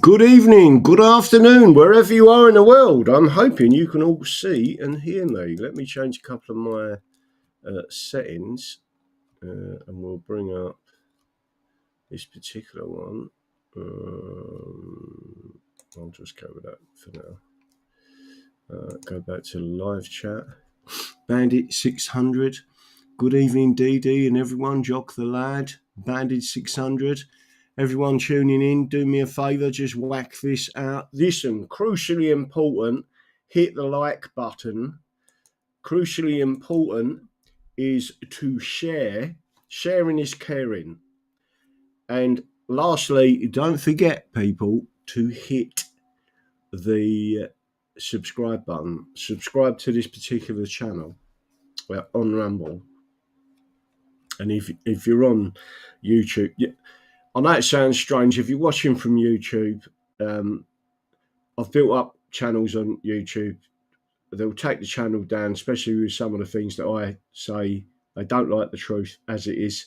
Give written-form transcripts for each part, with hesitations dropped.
Good evening, good afternoon, wherever you are in the world. I'm hoping you can all see and hear me. Let me change a couple of my settings and we'll bring up this particular one. I'll just go with that for now. Go back to the live chat. Bandit 600. Good evening, DD and everyone. Jock the lad. Bandit 600. Everyone tuning in, do me a favour, just whack this out. Listen, crucially important, hit the like button. Crucially important is to share. Sharing is caring. And lastly, don't forget, people, to hit the subscribe button. Subscribe to this particular channel on Rumble. And if you're on YouTube... I know it sounds strange. If you're watching from YouTube, I've built up channels on YouTube. They'll take the channel down, especially with some of the things that I say. They don't like the truth as it is.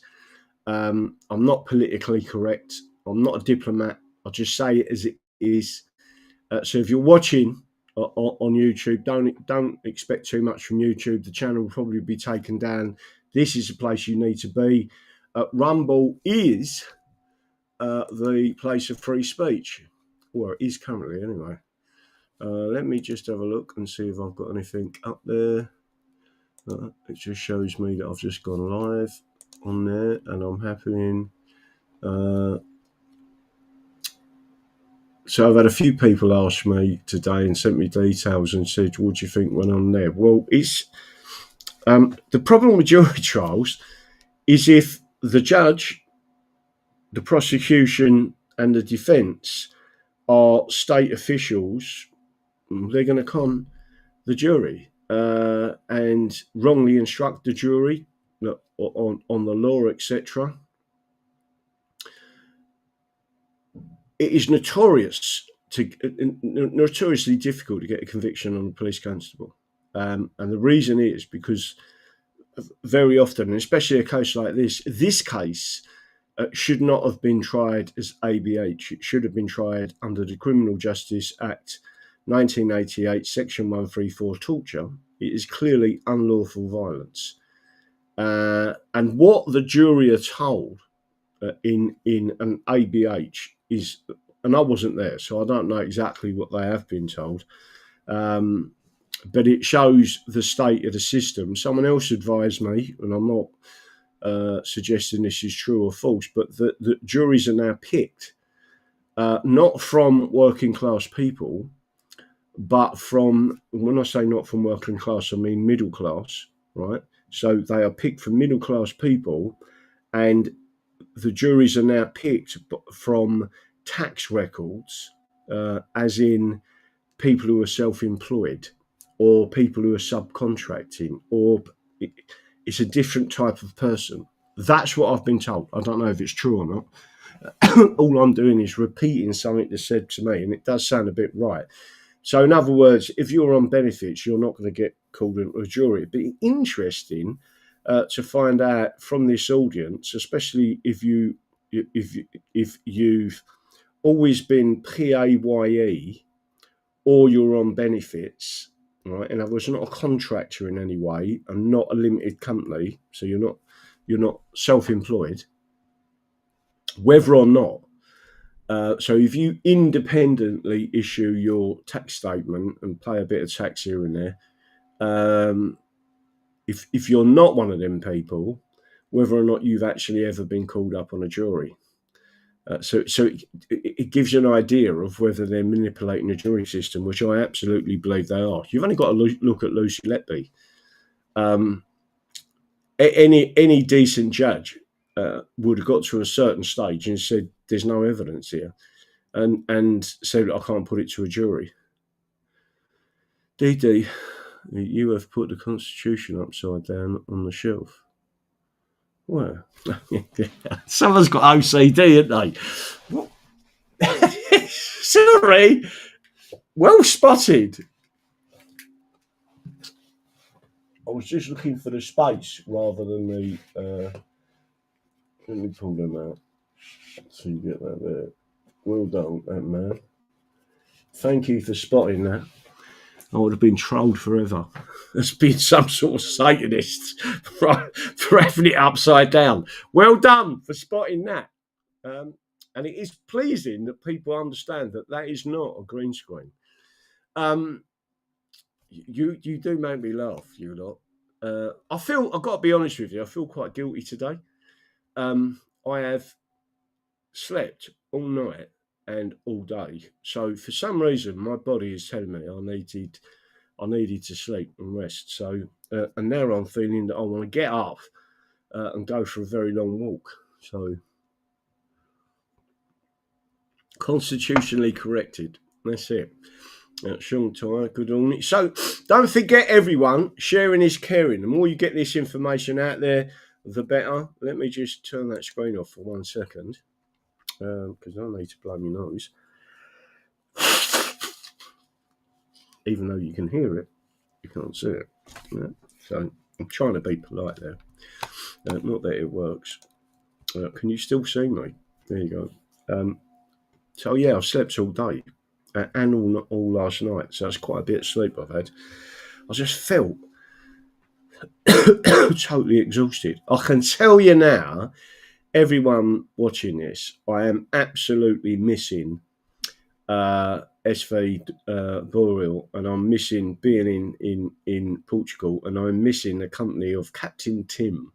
I'm not politically correct. I'm not a diplomat. I just say it as it is. So if you're watching on YouTube, don't expect too much from YouTube. The channel will probably be taken down. This is the place you need to be. Rumble is... the place of free speech, or it is currently anyway. Let me just have a look and see if I've got anything up there. It just shows me that I've just gone live on there, and I'm happening. So I've had a few people ask me today and sent me details and said, "What do you think went on there?" Well, it's the problem with jury trials is if the judge, the prosecution and the defence are state officials, they're going to con the jury and wrongly instruct the jury on the law, etc. It is notoriously difficult to get a conviction on a police constable. And the reason is because very often, and especially a case like this case, should not have been tried as ABH. It should have been tried under the Criminal Justice Act 1988, Section 134, torture. It is clearly unlawful violence. And what the jury are told in an ABH is, and I wasn't there, so I don't know exactly what they have been told, but it shows the state of the system. Someone else advised me, and I'm not suggesting this is true or false, but the juries are now picked not from working class people, but from, when I say not from working class, I mean middle class, right? So they are picked from middle class people, and the juries are now picked from tax records, as in people who are self-employed or people who are subcontracting, or it's a different type of person. That's what I've been told. I don't know if it's true or not. All I'm doing is repeating something that's said to me, and it does sound a bit right. So in other words, if you're on benefits, you're not going to get called into a jury. It'd be interesting to find out from this audience, especially if you've always been PAYE or you're on benefits, right? And I was not a contractor in any way, and not a limited company, so you're not self-employed. Whether or not, so if you independently issue your tax statement and pay a bit of tax here and there, if you're not one of them people, whether or not you've actually ever been called up on a jury. So it gives you an idea of whether they're manipulating the jury system, which I absolutely believe they are. You've only got to look at Lucy Letby. Any decent judge would have got to a certain stage and said, "There's no evidence here," and said, "I can't put it to a jury." DD, you have put the Constitution upside down on the shelf. Well, someone's got OCD, haven't they? Sorry. Well spotted. I was just looking for the space rather than the... let me pull them out so you get that there. Well done, that man. Thank you for spotting that. I would have been trolled forever. There's been some sort of Satanist for having it upside down. Well done for spotting that. And it is pleasing that people understand that that is not a green screen. You do make me laugh, you lot. I've got to be honest with you, I feel quite guilty today. I have slept all night and all day. So for some reason, my body is telling me I needed to sleep and rest. So and now I'm feeling that I want to get up and go for a very long walk. So constitutionally corrected. That's it. Sean Tyre, good on it. So don't forget, everyone, sharing is caring. The more you get this information out there, the better. Let me just turn that screen off for 1 second because I need to blow my nose. Even though you can hear it, you can't see it. Yeah. So I'm trying to be polite there. Not that it works. Can you still see me? There you go. So yeah, I've slept all day and all last night. So that's quite a bit of sleep I've had. I just felt totally exhausted. I can tell you now, everyone watching this, I am absolutely missing SV Boreal, and I'm missing being in Portugal, and I'm missing the company of Captain Tim.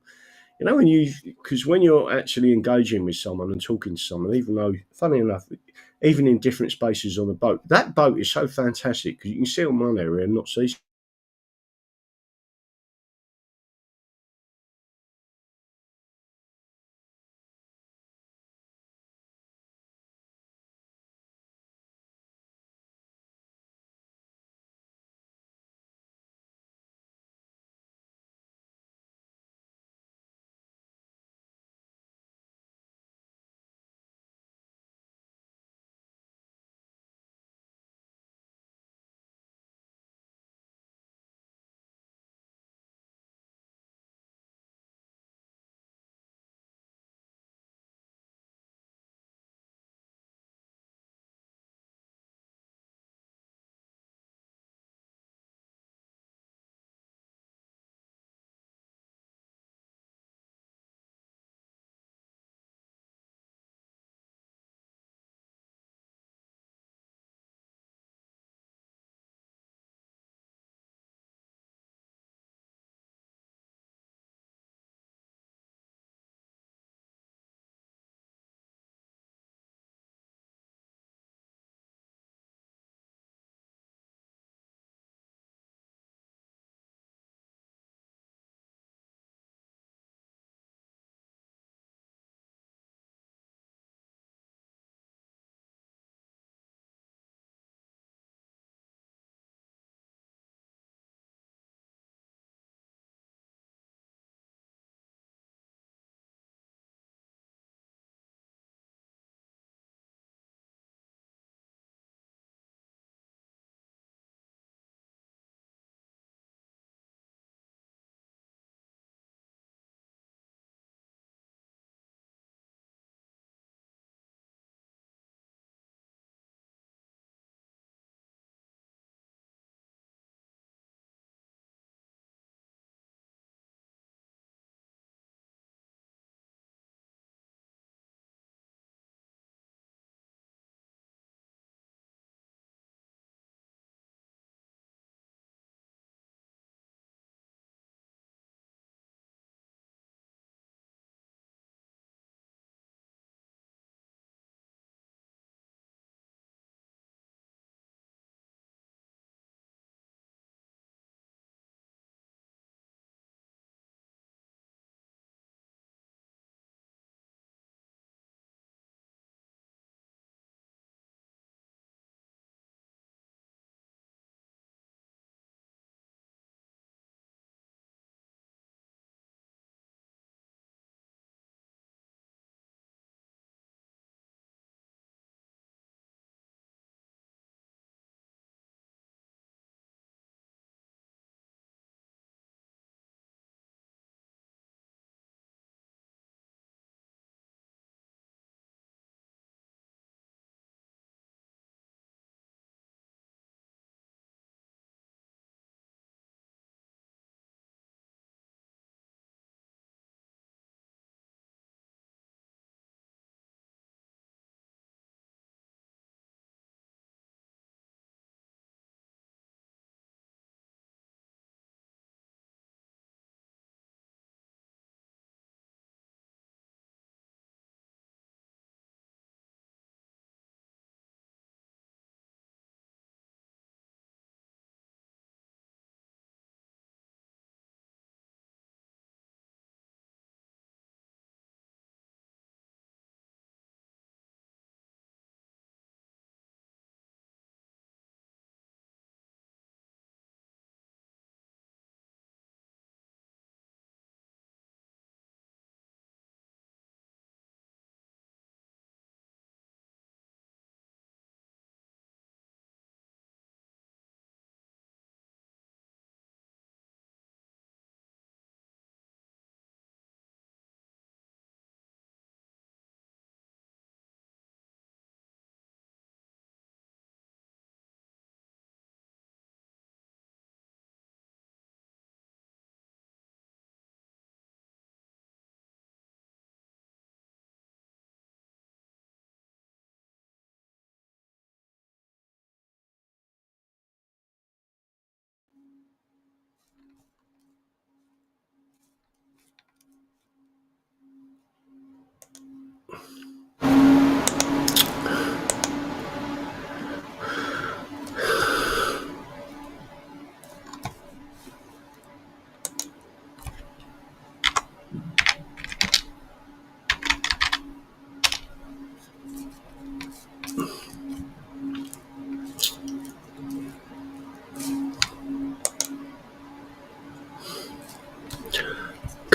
You know, because when you're actually engaging with someone and talking to someone, even though, funny enough, even in different spaces on a boat, that boat is so fantastic because you can sit on one area and not see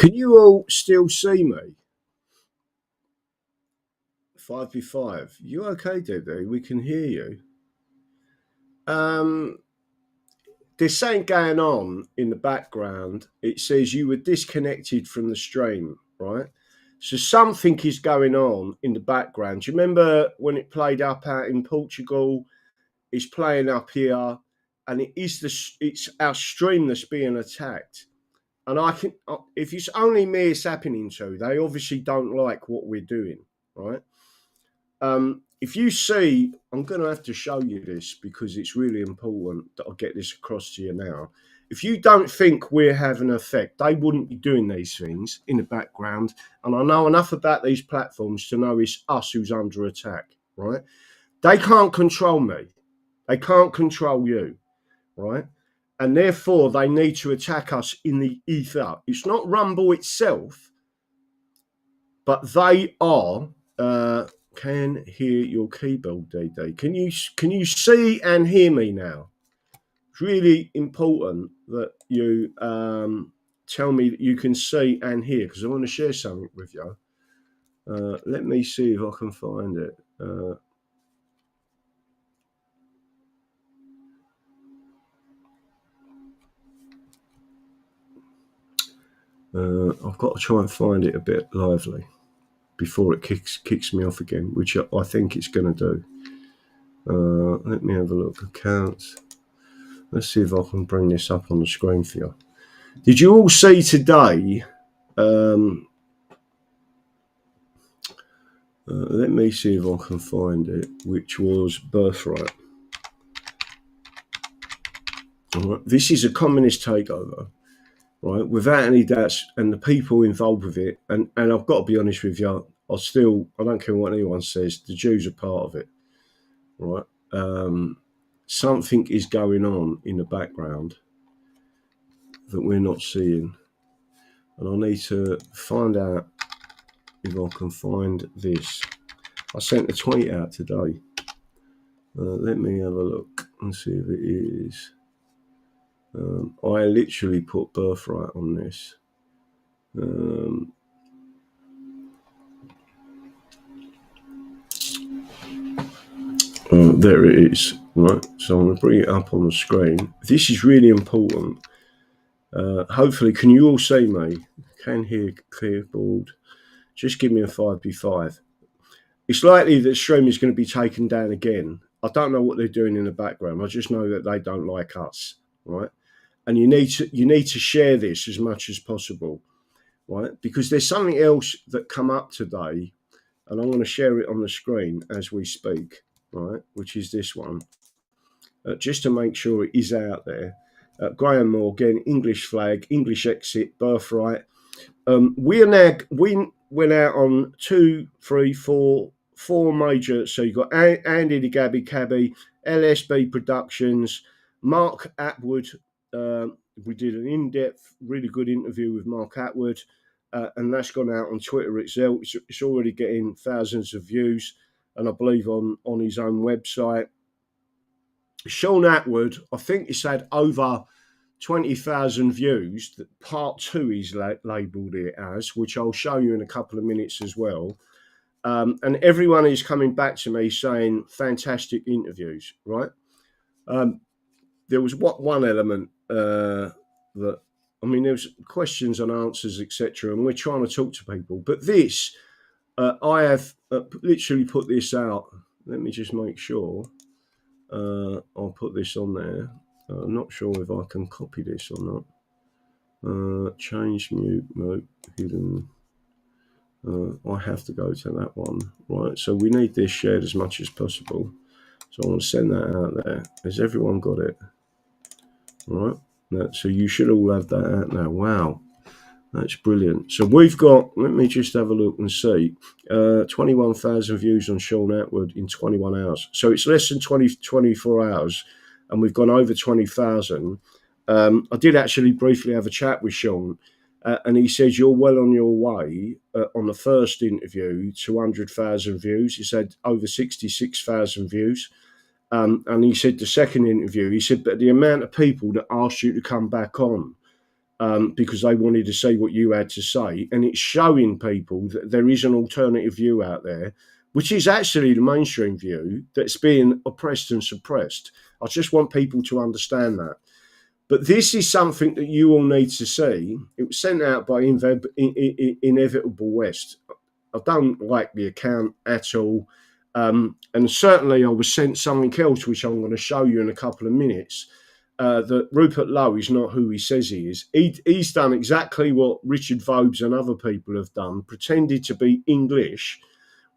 Can you all still see me? 5v5. You okay, Dede? We can hear you. There's something going on in the background. It says you were disconnected from the stream, right? So something is going on in the background. Do you remember when it played up out in Portugal? It's playing up here, and it's our stream that's being attacked. And I can, if it's only me it's happening to, they obviously don't like what we're doing, right? If you see, I'm going to have to show you this because it's really important that I get this across to you now. If you don't think we're having an effect, they wouldn't be doing these things in the background. And I know enough about these platforms to know it's us who's under attack, right? They can't control me. They can't control you, right? And therefore, they need to attack us in the ether. It's not Rumble itself, but they are... can hear your keyboard, DD. Can you see and hear me now? It's really important that you tell me that you can see and hear, because I want to share something with you. Let me see if I can find it. I've got to try and find it a bit lively before it kicks me off again, which I think it's going to do. Let me have a look. Accounts. Let's see if I can bring this up on the screen for you. Did you all see today? Let me see if I can find it, which was birthright. All right. This is a communist takeover, right? Without any doubts, and the people involved with it. And I've got to be honest with you, I don't care what anyone says, the Jews are part of it, right? Something is going on in the background that we're not seeing. And I need to find out if I can find this. I sent a tweet out today. Let me have a look and see if it is. I literally put birthright on this. There it is, right? So I'm going to bring it up on the screen. This is really important. Hopefully, can you all see me? Can hear keyboard. Just give me a 5v5. It's likely that stream is going to be taken down again. I don't know what they're doing in the background. I just know that they don't like us, right? And you need to share this as much as possible, right? Because there's something else that come up today, and I'm going to share it on the screen as we speak, right? Which is this one, just to make sure it is out there. Graham Morgan, English flag, English exit, birthright. We went out on 2, 3, 4 major. So you've got Andy the Gabby Cabby, LSB Productions, Mark Atwood. We did an in-depth, really good interview with Mark Atwood, and that's gone out on Twitter itself. It's already getting thousands of views, and I believe on his own website. Sean Atwood, I think it's had over 20,000 views. That part 2 is labelled it as, which I'll show you in a couple of minutes as well. And everyone is coming back to me saying fantastic interviews, right? There was one element that, I mean, there was questions and answers, etc., and we're trying to talk to people. But this, I have literally put this out. Let me just make sure. I'll put this on there. I'm not sure if I can copy this or not. Change, mute, hidden. I have to go to that one, right? So we need this shared as much as possible. So I want to send that out there. Has everyone got it? Right. So you should all have that out now. Wow. That's brilliant. So we've got, let me just have a look and see, 21,000 views on Sean Atwood in 21 hours. So it's less than 24 hours, and we've gone over 20,000. I did actually briefly have a chat with Sean, and he said, you're well on your way on the first interview to 100,000 views. He said over 66,000 views. And he said the second interview, he said, but the amount of people that asked you to come back on, because they wanted to see what you had to say. And it's showing people that there is an alternative view out there, which is actually the mainstream view that's being oppressed and suppressed. I just want people to understand that. But this is something that you all need to see. It was sent out by Inevitable West. I don't like the account at all. And certainly I was sent something else, which I'm going to show you in a couple of minutes, that Rupert Lowe is not who he says he is. He's done exactly what Richard Vobes and other people have done, pretended to be English,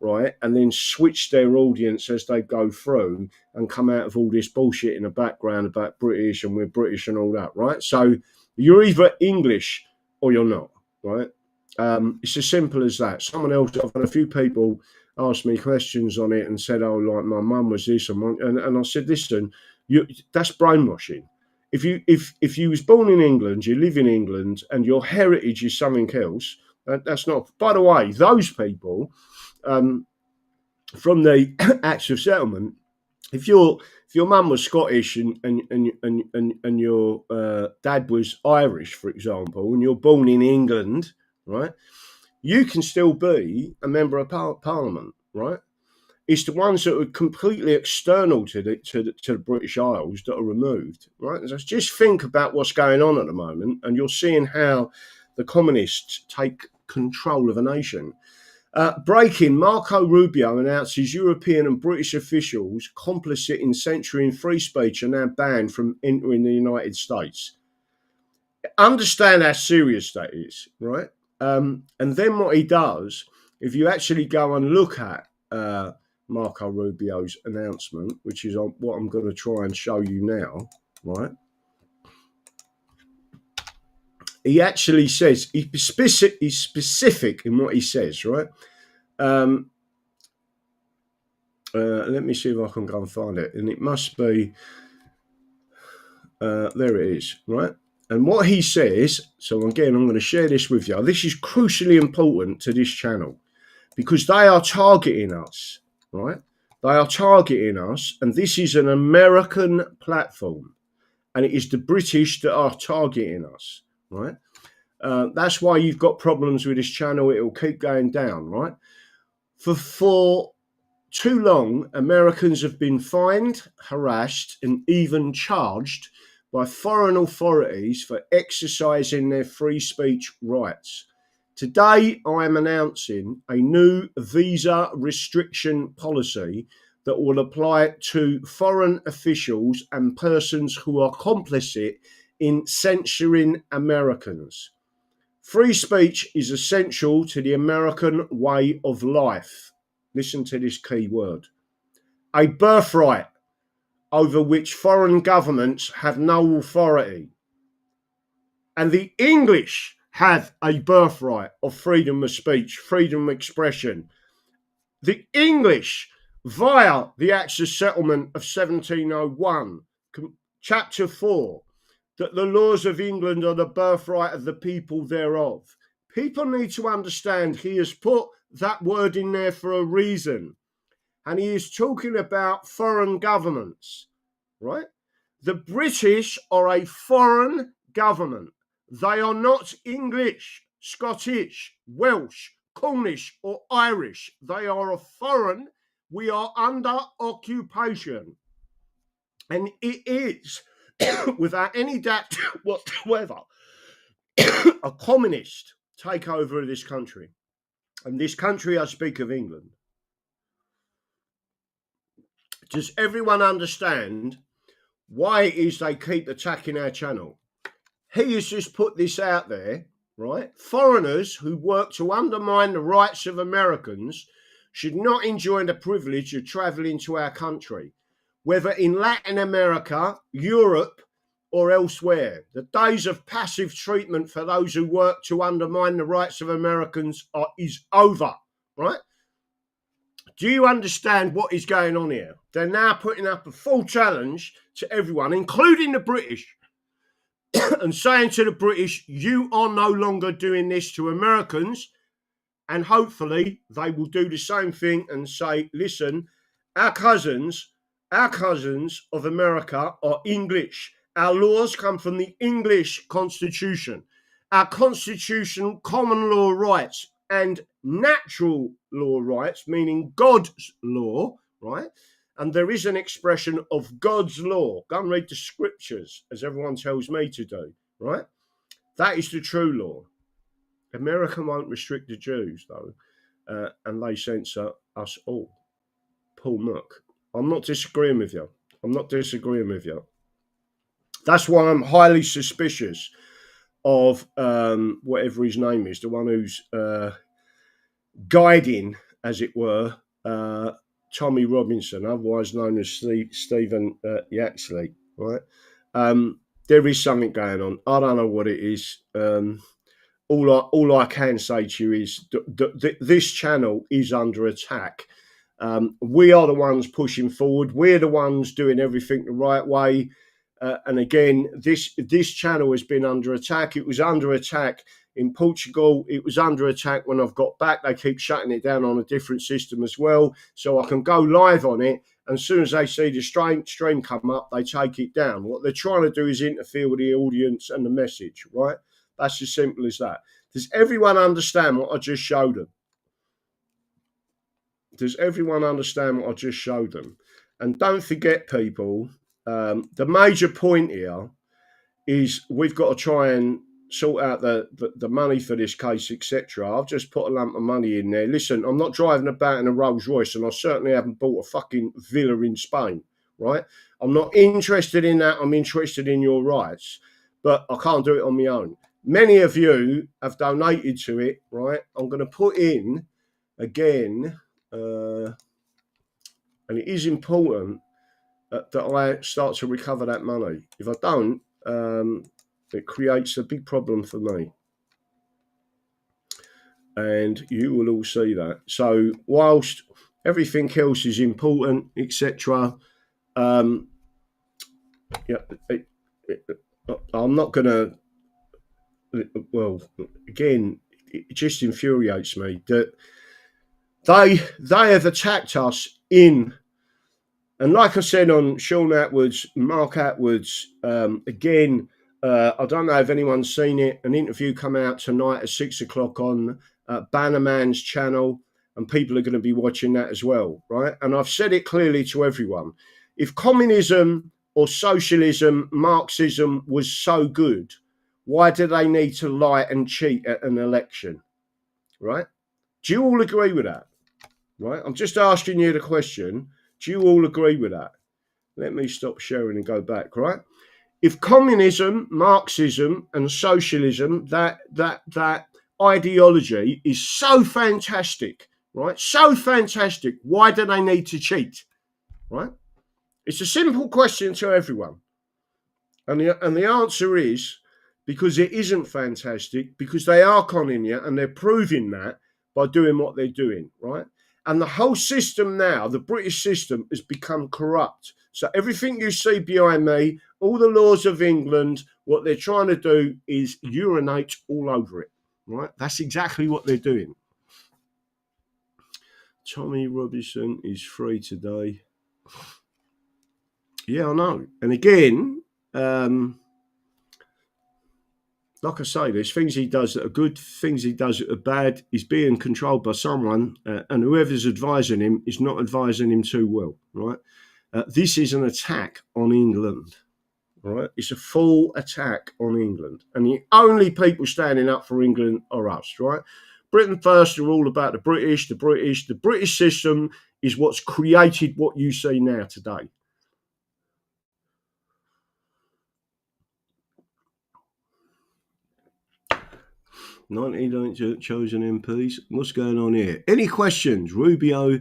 right, and then switch their audience as they go through and come out of all this bullshit in the background about British and we're British and all that, right? So you're either English or you're not, right? It's as simple as that. Someone else, I've had a few people ask me questions on it and said, oh, like my mum was this and I said, listen, that's brainwashing. If you was born in England, you live in England and your heritage is something else, that's not. By the way, those people, from the Acts of Settlement, if your mum was Scottish and your dad was Irish, for example, and you're born in England, right, you can still be a member of Parliament, right? It's the ones that are completely external to the British Isles that are removed, right? So just think about what's going on at the moment, and you're seeing how the communists take control of a nation. Breaking, Marco Rubio announces European and British officials complicit in censoring free speech are now banned from entering the United States. Understand how serious that is, right? And then what he does, if you actually go and look at Marco Rubio's announcement, which is what I'm going to try and show you now, right? He actually says, he's specific in what he says, right? Let me see if I can go and find it. And it must be, there it is, right? And what he says, so again, I'm going to share this with you. This is crucially important to this channel because they are targeting us, right? They are targeting us, and this is an American platform, and it is the British that are targeting us, right? That's why you've got problems with this channel. It will keep going down, right? For too long, Americans have been fined, harassed, and even charged by foreign authorities for exercising their free speech rights. Today, I am announcing a new visa restriction policy that will apply to foreign officials and persons who are complicit in censoring Americans. Free speech is essential to the American way of life. Listen to this key word. A birthright over which foreign governments have no authority. And the English have a birthright of freedom of speech, freedom of expression. The English, via the Acts of Settlement of 1701, chapter 4, that the laws of England are the birthright of the people thereof. People need to understand he has put that word in there for a reason. And he is talking about foreign governments, right? The British are a foreign government. They are not English, Scottish, Welsh, Cornish, or Irish. They are a foreign. We are under occupation. And it is, without any doubt whatsoever, a communist takeover of this country. And this country, I speak of England. Does everyone understand why it is they keep attacking our channel? He has just put this out there, right? Foreigners who work to undermine the rights of Americans should not enjoy the privilege of traveling to our country, whether in Latin America, Europe, or elsewhere. The days of passive treatment for those who work to undermine the rights of Americans is over, right? Do you understand what is going on here? They're now putting up a full challenge to everyone, including the British, and saying to the British, you are no longer doing this to Americans. And hopefully they will do the same thing and say, listen, our cousins of America are English. Our laws come from the English Constitution. our constitutional common law rights and natural law rights, meaning God's law, right? And there is an expression of God's law. Go and read the scriptures, as everyone tells me to do, right? That is the true law. America won't restrict the Jews, though, and they censor us all. Paul Nook. I'm not disagreeing with you. That's why I'm highly suspicious of whatever his name is, the one who's guiding, as it were, Tommy Robinson, otherwise known as Stephen Yaxley, right? There is something going on. I don't know what it is. All I can say to you is this channel is under attack. We are the ones pushing forward. We're the ones doing everything the right way. And again, this channel has been under attack. It was under attack in Portugal. It was under attack when I've got back. They keep shutting it down on a different system as well. So I can go live on it. And as soon as they see the stream come up, they take it down. What they're trying to do is interfere with the audience and the message, right? That's as simple as that. Does everyone understand what I just showed them? Does everyone understand what I just showed them? And don't forget, people, the major point here is we've got to try and sort out the money for this case, etc. I've just put a lump of money in there. Listen, I'm not driving about in a Rolls Royce, and I certainly haven't bought a fucking villa in Spain, right? I'm not interested in that. I'm interested in your rights, but I can't do it on my own. Many of you have donated to it, right? I'm going to put in again, and it is important that I start to recover that money. If I don't, it creates a big problem for me. And you will all see that. So whilst everything else is important, etc., I'm not going to, well, again, it just infuriates me that they have attacked us in. And like I said on Sean Atwood's, Mark Atwood's, again, I don't know if anyone's seen it. An interview come out tonight at 6 o'clock on Bannerman's channel, and people are going to be watching that as well, right? And I've said it clearly to everyone. If communism or socialism, Marxism was so good, why do they need to lie and cheat at an election, right? Do you all agree with that, right? I'm just asking you the question. Do you all agree with that? Let me stop sharing and go back, right? If communism, Marxism, and socialism, that ideology is so fantastic, right? So fantastic, why do they need to cheat, right? It's a simple question to everyone. And the answer is because it isn't fantastic, because they are conning you, and they're proving that by doing what they're doing, right? And the whole system now, the British system, has become corrupt. So everything you see behind me, all the laws of England, what they're trying to do is urinate all over it, right? That's exactly what they're doing. Tommy Robinson is free today. Yeah, I know. And again, like I say, there's things he does that are good, things he does that are bad. He's being controlled by someone, and whoever's advising him is not advising him too well, right? This is an attack on England, right? It's a full attack on England. And the only people standing up for England are us, right? Britain First are all about the British. The British system is what's created what you see now today. $99 chosen MPs. What's going on here? Any questions? Rubio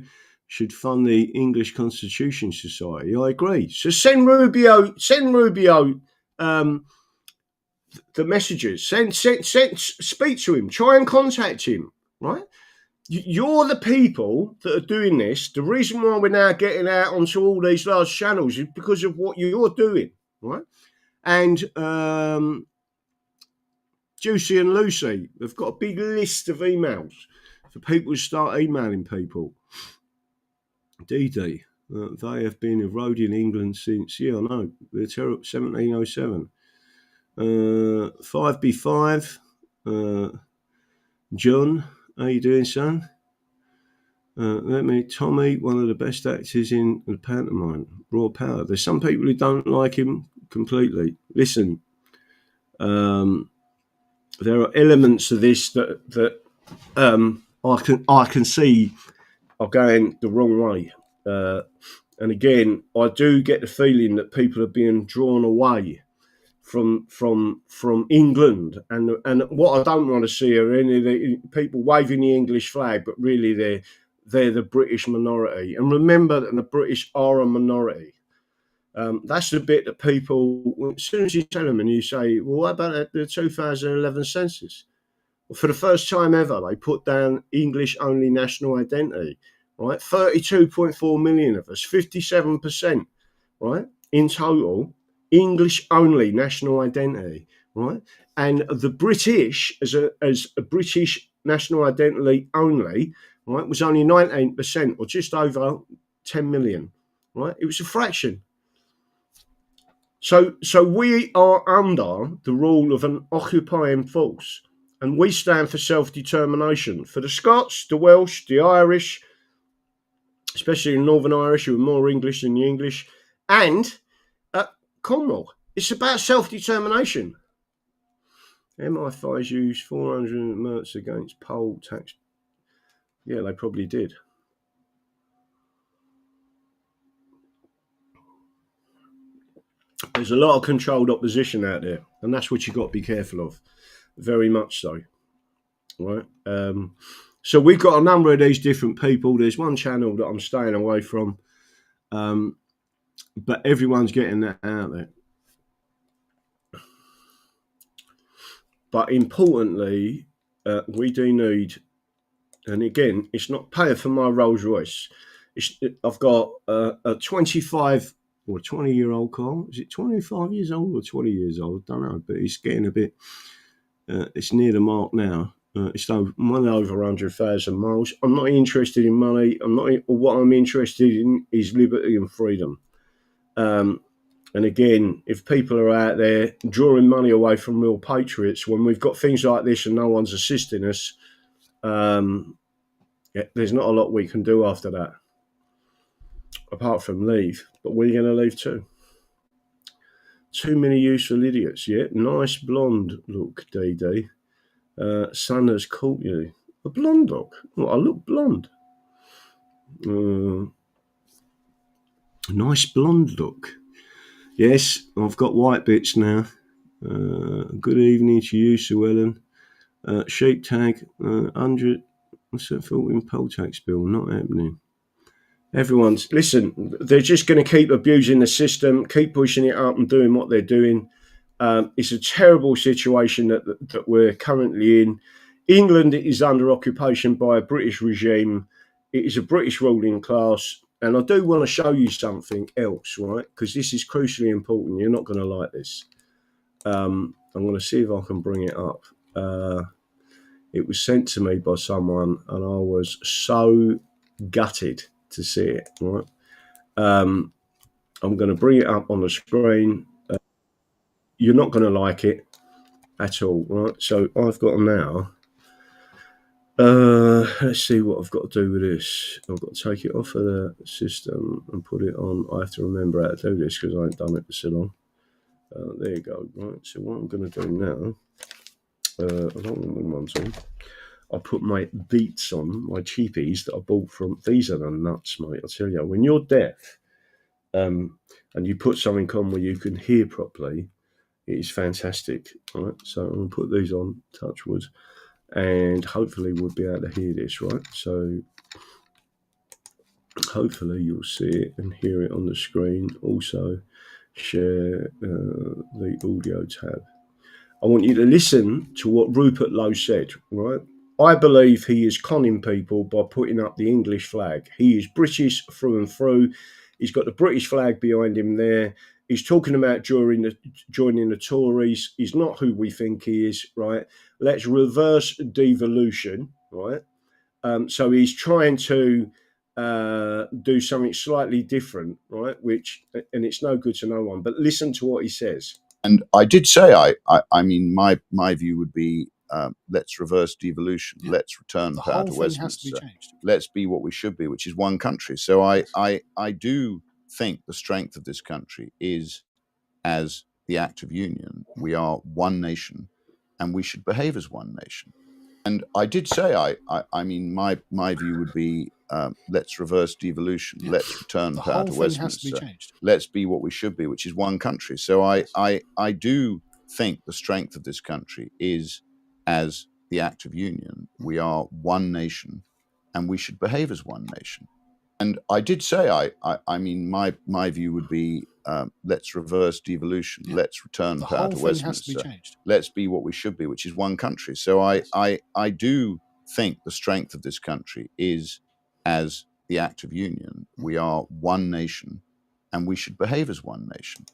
should fund the English Constitution Society. I agree. So send Rubio the messages. Send, speak to him. Try and contact him, right? You're the people that are doing this. The reason why we're now getting out onto all these large channels is because of what you're doing, right? And Juicy and Lucy, they've got a big list of emails for people to start emailing people. DD, they have been eroding England since, yeah, I know, they're terrible, 1707. 5B5, John, how you doing, son? Tommy, one of the best actors in the pantomime, Raw Power. There's some people who don't like him completely. Listen, there are elements of this that I can see are going the wrong way. And again, I do get the feeling that people are being drawn away from England, and what I don't want to see are any of the people waving the English flag, but really they're the British minority. And remember that the British are a minority. That's the bit that people, as soon as you tell them and you say, well, what about the 2011 census? Well, for the first time ever, they put down English-only national identity, right? 32.4 million of us, 57%, right? In total, English-only national identity, right? And the British, as a British national identity only, right, was only 19%, or just over 10 million, right? It was a fraction. So we are under the rule of an occupying force, and we stand for self-determination. For the Scots, the Welsh, the Irish, especially in Northern Irish, who are more English than the English, and Cornwall. It's about self-determination. MI5s used 400 merts against poll tax. Yeah, they probably did. There's a lot of controlled opposition out there, and that's what you've got to be careful of. Very much so. Right. So we've got a number of these different people. There's one channel that I'm staying away from, but everyone's getting that out there. But importantly, we do need, and again, it's not paying for my Rolls Royce. I've got a 25 or 20-year-old car. Is it 25 years old or 20 years old? I don't know, but it's getting a bit, it's near the mark now. It's well over 100,000 miles. I'm not interested in money. What I'm interested in is liberty and freedom. And again, if people are out there drawing money away from real patriots, when we've got things like this and no one's assisting us, there's not a lot we can do after that, apart from leave. But we're going to leave too. Too many useful idiots. Yeah, nice blonde look, DD. Son has caught you. A blonde dog? Well, I look blonde. Nice blonde look. Yes, I've got white bits now. Good evening to you, Sue Ellen. Sheep tag, 100. What's that 14 poll tax bill? Not happening. Everyone's, listen, they're just going to keep abusing the system, keep pushing it up and doing what they're doing. It's a terrible situation that we're currently in. England is under occupation by a British regime. It is a British ruling class. And I do want to show you something else, right? Because this is crucially important. You're not going to like this. I'm going to see if I can bring it up. It was sent to me by someone, and I was so gutted to see it, right? I'm going to bring it up on the screen. You're not going to like it at all, right? So I've got now. Let's see what I've got to do with this. I've got to take it off of the system and put it on. I have to remember how to do this because I haven't done it for so long. There you go. Right. So what I'm going to do now, I don't want them ones on. I put my Beats on, my cheapies that I bought from. These are the nuts, mate. I'll tell you. When you're deaf, and you put something on where you can hear properly, it is fantastic. Right. So I'm going to put these on. Touch wood. And hopefully we'll be able to hear this, right? So hopefully you'll see it and hear it on the screen. Also share the audio tab. I want you to listen to what Rupert Lowe said, right? I believe he is conning people by putting up the English flag. He is British through and through. He's got the British flag behind him there. He's talking about joining the Tories. He's not who we think he is, right? Let's reverse devolution, right? So he's trying to do something slightly different, right? And it's no good to no one. But listen to what he says. And I did say, I mean, my view would be let's reverse devolution, let's return power to Westminster, let's be what we should be, which is one country. So I do think the strength of this country is as the act of union. We are one nation, and we should behave as one nation. And I did say, I mean, my view would be, let's reverse devolution, let's return power to Westminster, let's be what we should be, which is one country. So I do think the strength of this country is as the act of union. We are one nation, and we should behave as one nation. And I did say, I mean, my view would be, let's reverse devolution, let's return power to Westminster, let's be what we should be, which is one country. So I do think the strength of this country is as the act of union. We are one nation, and we should behave as one nation.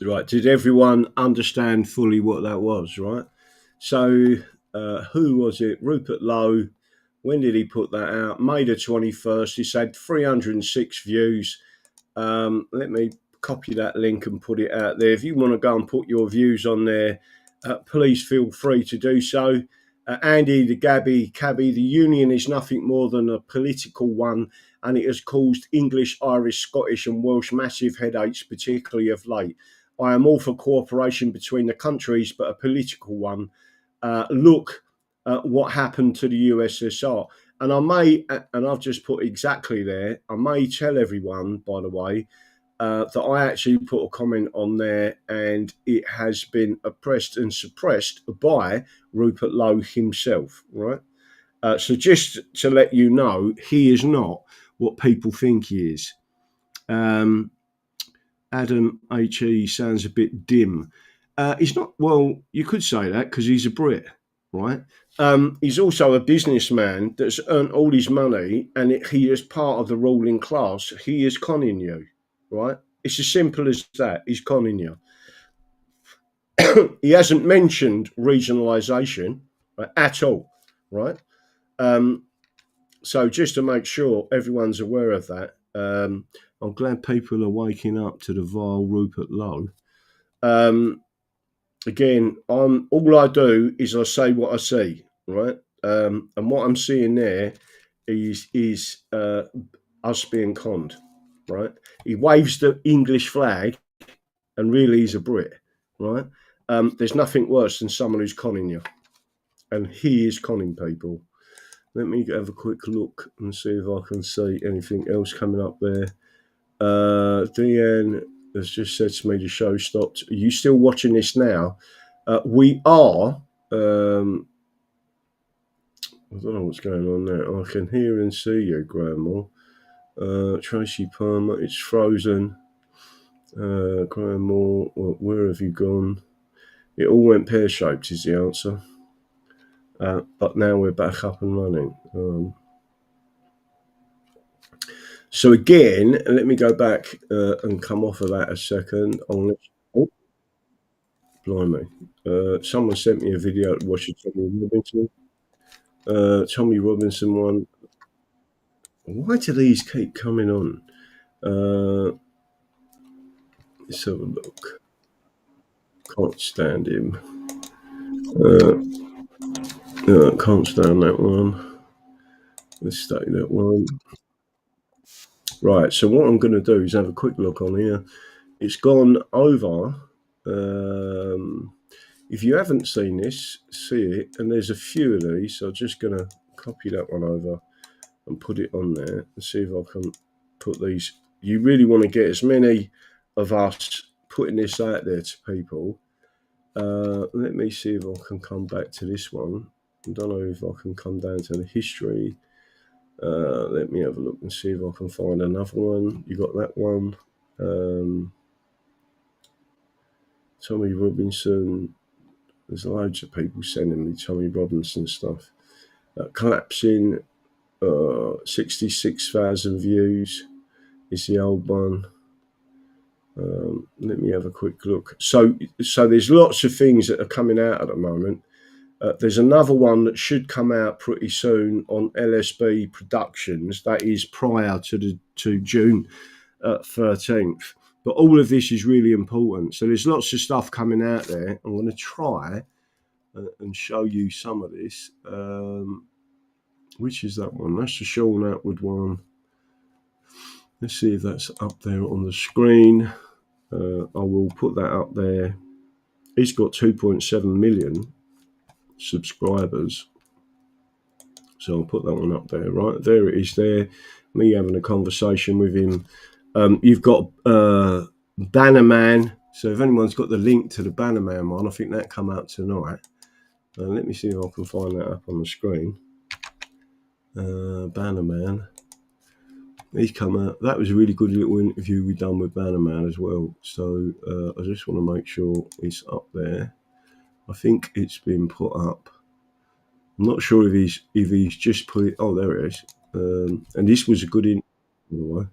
Right. Did everyone understand fully what that was, right? So who was it? Rupert Lowe. When did he put that out? May the 21st. He's had 306 views. Let me copy that link and put it out there. If you want to go and put your views on there, please feel free to do so. Andy, the Cabby, the union is nothing more than a political one, and it has caused English, Irish, Scottish and Welsh massive headaches, particularly of late. I am all for cooperation between the countries, but a political one. Look what happened to the USSR. And I may, and I've just put exactly there, I may tell everyone, by the way, that I actually put a comment on there, and it has been oppressed and suppressed by Rupert Lowe himself, right? So just to let you know, he is not what people think he is. Adam H.E. sounds a bit dim. He's not, well, you could say that because he's a Brit, right? He's also a businessman that's earned all his money, and he is part of the ruling class. He is conning you, right? It's as simple as that. He's conning you. He hasn't mentioned regionalisation, right, at all, right? So just to make sure everyone's aware of that, I'm glad people are waking up to the vile Rupert Lowe. Again, all I do is I say what I see, right? And what I'm seeing there is us being conned, right? He waves the English flag, and really he's a Brit, right? There's nothing worse than someone who's conning you, and he is conning people. Let me have a quick look and see if I can see anything else coming up there. Deanne has just said to me the show stopped. Are you still watching this now? We are. I don't know what's going on there. I can hear and see you, Grandma. Tracy Palmer, it's frozen. Grandma, where have you gone? It all went pear-shaped is the answer. But now we're back up and running. So again, let me go back and come off of that a second. Oh, blimey. Someone sent me a video to watch Tommy Robinson. Tommy Robinson one. Why do these keep coming on? Let's have a look. Can't stand him. Can't stand that one. Let's stay that one. Right, so what I'm going to do is have a quick look on here. It's gone over. If you haven't seen this, see it. And there's a few of these. So I'm just going to copy that one over and put it on there and see if I can put these. You really want to get as many of us putting this out there to people. Let me see if I can come back to this one. I don't know if I can come down to the history. Let me have a look and see if I can find another one. You got that one. Tommy Robinson. There's loads of people sending me Tommy Robinson stuff. Collapsing. 66,000 views is the old one. Let me have a quick look. So there's lots of things that are coming out at the moment. There's another one that should come out pretty soon on LSB Productions. That is prior to June 13th. But all of this is really important. So there's lots of stuff coming out there. I'm going to try and show you some of this. Which is that one? That's the Sean Atwood one. Let's see if that's up there on the screen. I will put that up there. He's got 2.7 million subscribers. So I'll put that one up there. Right, there it is there. Me having a conversation with him. You've got Bannerman. So if anyone's got the link to the Bannerman one, I think that come out tonight. Let me see if I can find that up on the screen. Bannerman. He's come out. That was a really good little interview we done with Bannerman as well. So I just want to make sure it's up there. I think it's been put up. I'm not sure if he's just put it. Oh, there it is. And this was a good interview.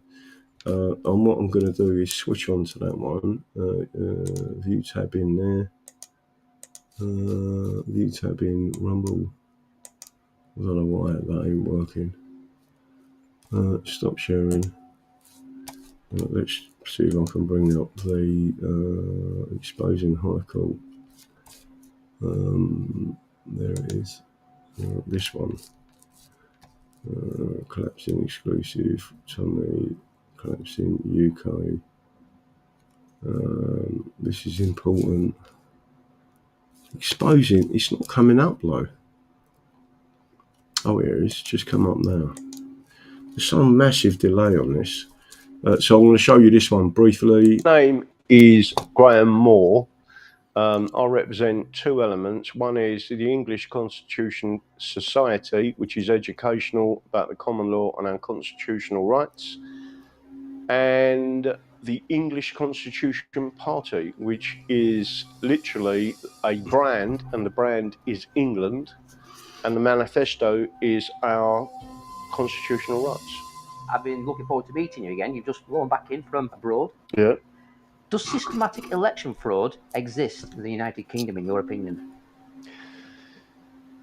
And what I'm going to do is switch on to that one. View tab in there. View tab in Rumble. I don't know why that ain't working. Stop sharing. Let's see if I can bring up the exposing high court. There it is. This one. Collapsing exclusive. Tommy. Collapsing UK. This is important. Exposing. It's not coming up, Lowe. Oh, here it is. Just come up now. There's some massive delay on this. So I'm going to show you this one briefly. My name is Graham Moore. I represent two elements. One is the English Constitution Society, which is educational about the common law and our constitutional rights, and the English Constitution Party, which is literally a brand, and the brand is England, and the manifesto is our constitutional rights. I've been looking forward to meeting you again. You've just flown back in from abroad. Yeah. Does systematic election fraud exist in the United Kingdom, in your opinion?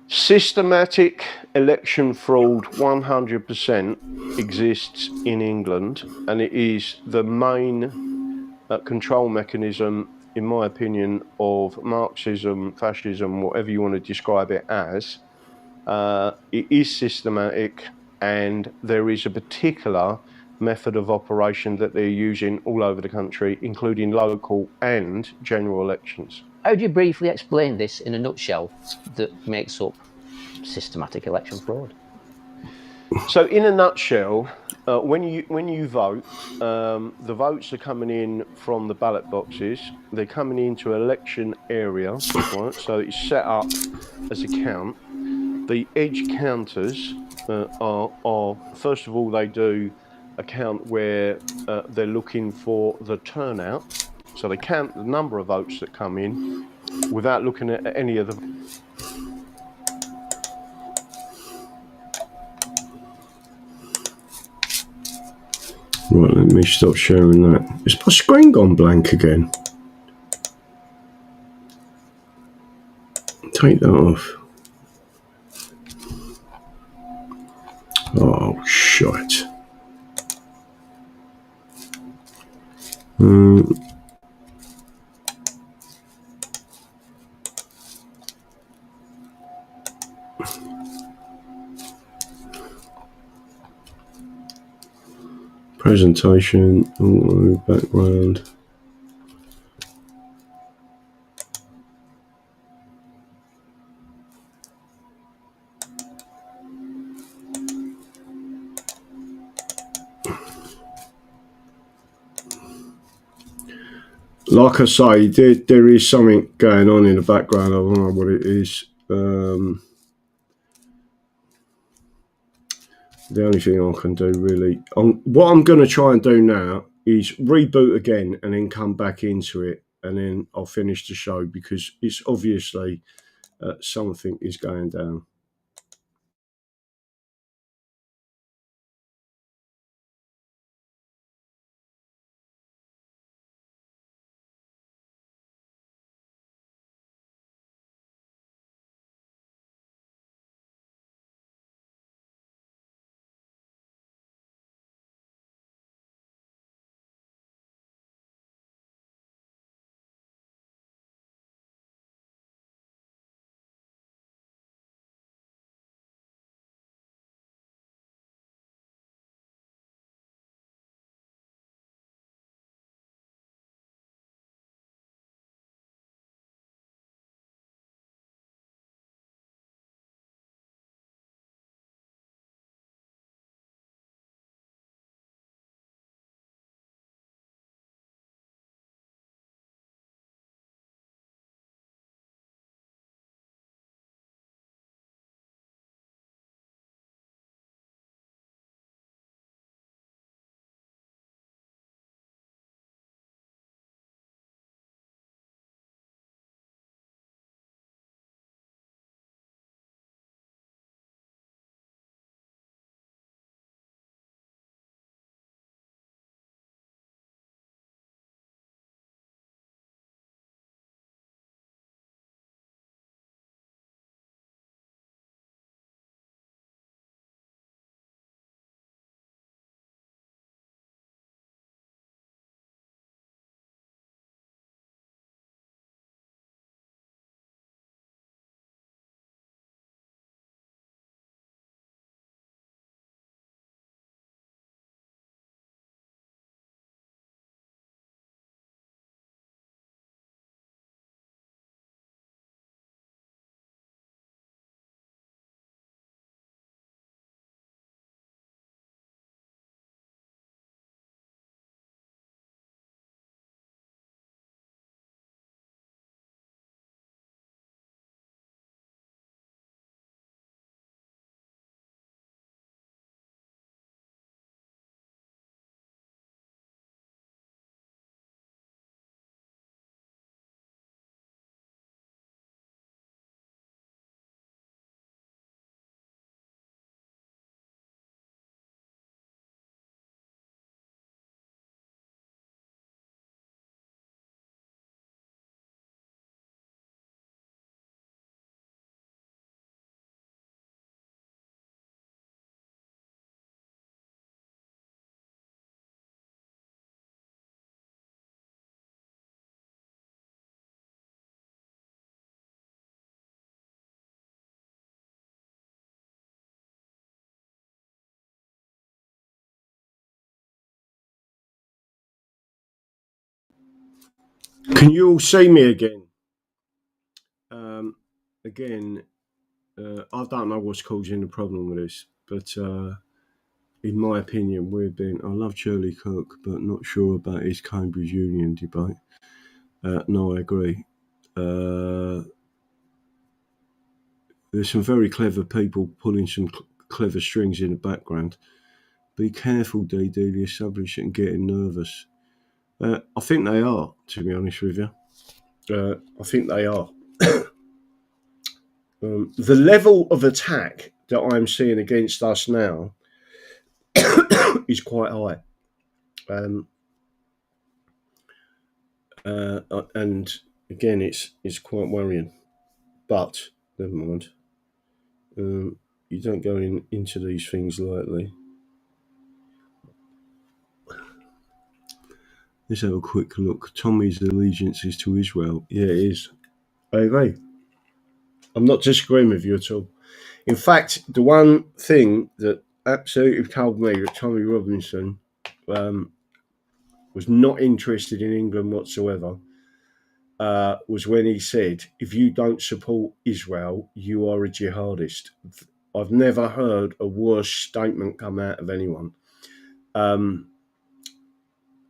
Systematic election fraud 100% exists in England, and it is the main control mechanism, in my opinion, of Marxism, fascism, whatever you want to describe it as. It is systematic, and there is a particular method of operation that they're using all over the country, including local and general elections. How do you briefly explain this in a nutshell that makes up systematic election fraud? So in a nutshell, when you vote, the votes are coming in from the ballot boxes. They're coming into an election area, right? So it's set up as a count. The edge counters are first of all, they do a count where they're looking for the turnout. So they count the number of votes that come in without looking at any of the. Right, let me stop sharing that. Is my screen gone blank again? Take that off. Oh, shit. Presentation, background. Like I say, there is something going on in the background. I don't know what it is. The only thing I can do really, what I'm going to try and do now is reboot again and then come back into it, and then I'll finish the show, because it's obviously something is going down. Can you all see me again? I don't know what's causing the problem with this, but in my opinion, I love Charlie Cook, but not sure about his Cambridge Union debate. No, I agree. There's some very clever people pulling some clever strings in the background. Be careful, DD, the establishment getting nervous. I think they are, to be honest with you. I think they are. The level of attack that I'm seeing against us now is quite high. And again, it's quite worrying. But never mind. You don't go into these things lightly. Let's have a quick look. Tommy's allegiance is to Israel. Yeah, it is. I agree. I'm not disagreeing with you at all. In fact, the one thing that absolutely told me that Tommy Robinson was not interested in England whatsoever was when he said, if you don't support Israel, you are a jihadist. I've never heard a worse statement come out of anyone.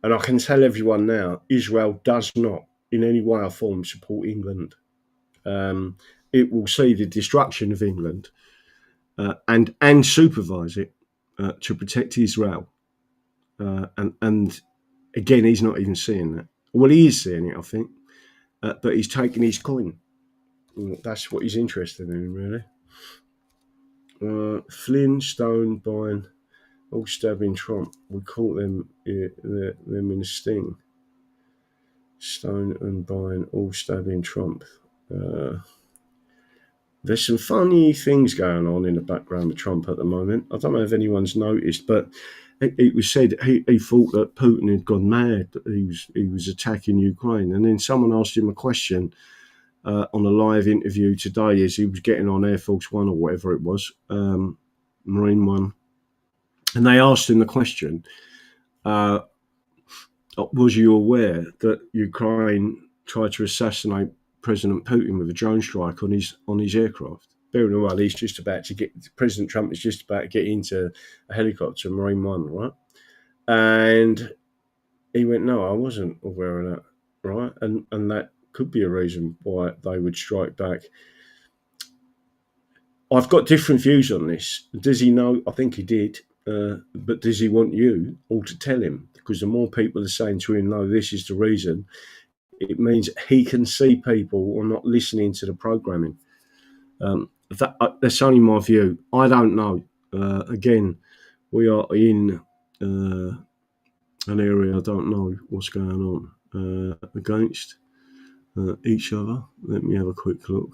And I can tell everyone now, Israel does not in any way or form support England. It will see the destruction of England and supervise it to protect Israel. And again, he's not even seeing that. Well, he is seeing it, I think, but he's taking his coin. That's what he's interested in, really. Flynn, Stone, Byrne, all stabbing Trump. We caught them in a sting. Stone and Byrne all stabbing Trump. There's some funny things going on in the background with Trump at the moment. I don't know if anyone's noticed, but it was said he thought that Putin had gone mad, that he was attacking Ukraine. And then someone asked him a question on a live interview today as he was getting on Air Force One or whatever it was, Marine One. And they asked him the question, was you aware that Ukraine tried to assassinate President Putin with a drone strike on his aircraft? Bearing in mind, President Trump is just about to get into a helicopter, Marine One, right? And he went, no, I wasn't aware of that, right? And that could be a reason why they would strike back. I've got different views on this. Does he know? I think he did. But does he want you all to tell him? Because the more people are saying to him, no, this is the reason, it means he can see people are not listening to the programming. That's only my view. I don't know. Again, we are in an area I don't know what's going on against each other. Let me have a quick look.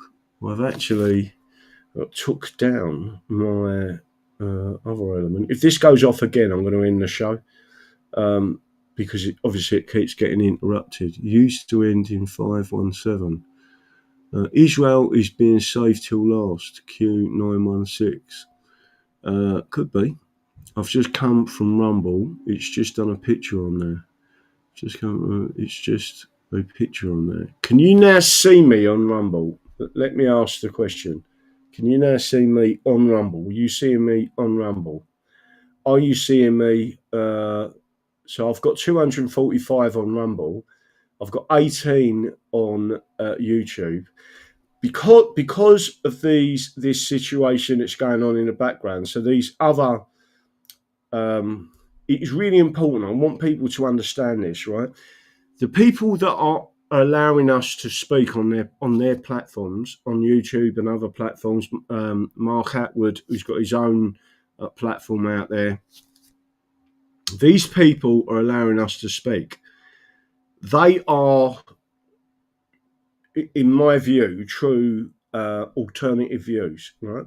I've actually took down my other element. If this goes off again, I'm going to end the show because obviously it keeps getting interrupted. Used to end in 517. Israel is being saved till last. Q916. Could be. I've just come from Rumble. It's just done a picture on there. It's just a picture on there. Can you now see me on Rumble? Let me ask the question. Can you now see me on Rumble? Are you seeing me on Rumble? Are you seeing me? So I've got 245 on Rumble. I've got 18 on YouTube. Because of this situation that's going on in the background. So these other, it's really important. I want people to understand this, right? The people that are allowing us to speak on their platforms, on YouTube and other platforms. Mark Atwood, who's got his own platform out there. These people are allowing us to speak. They are, in my view, true alternative views, right?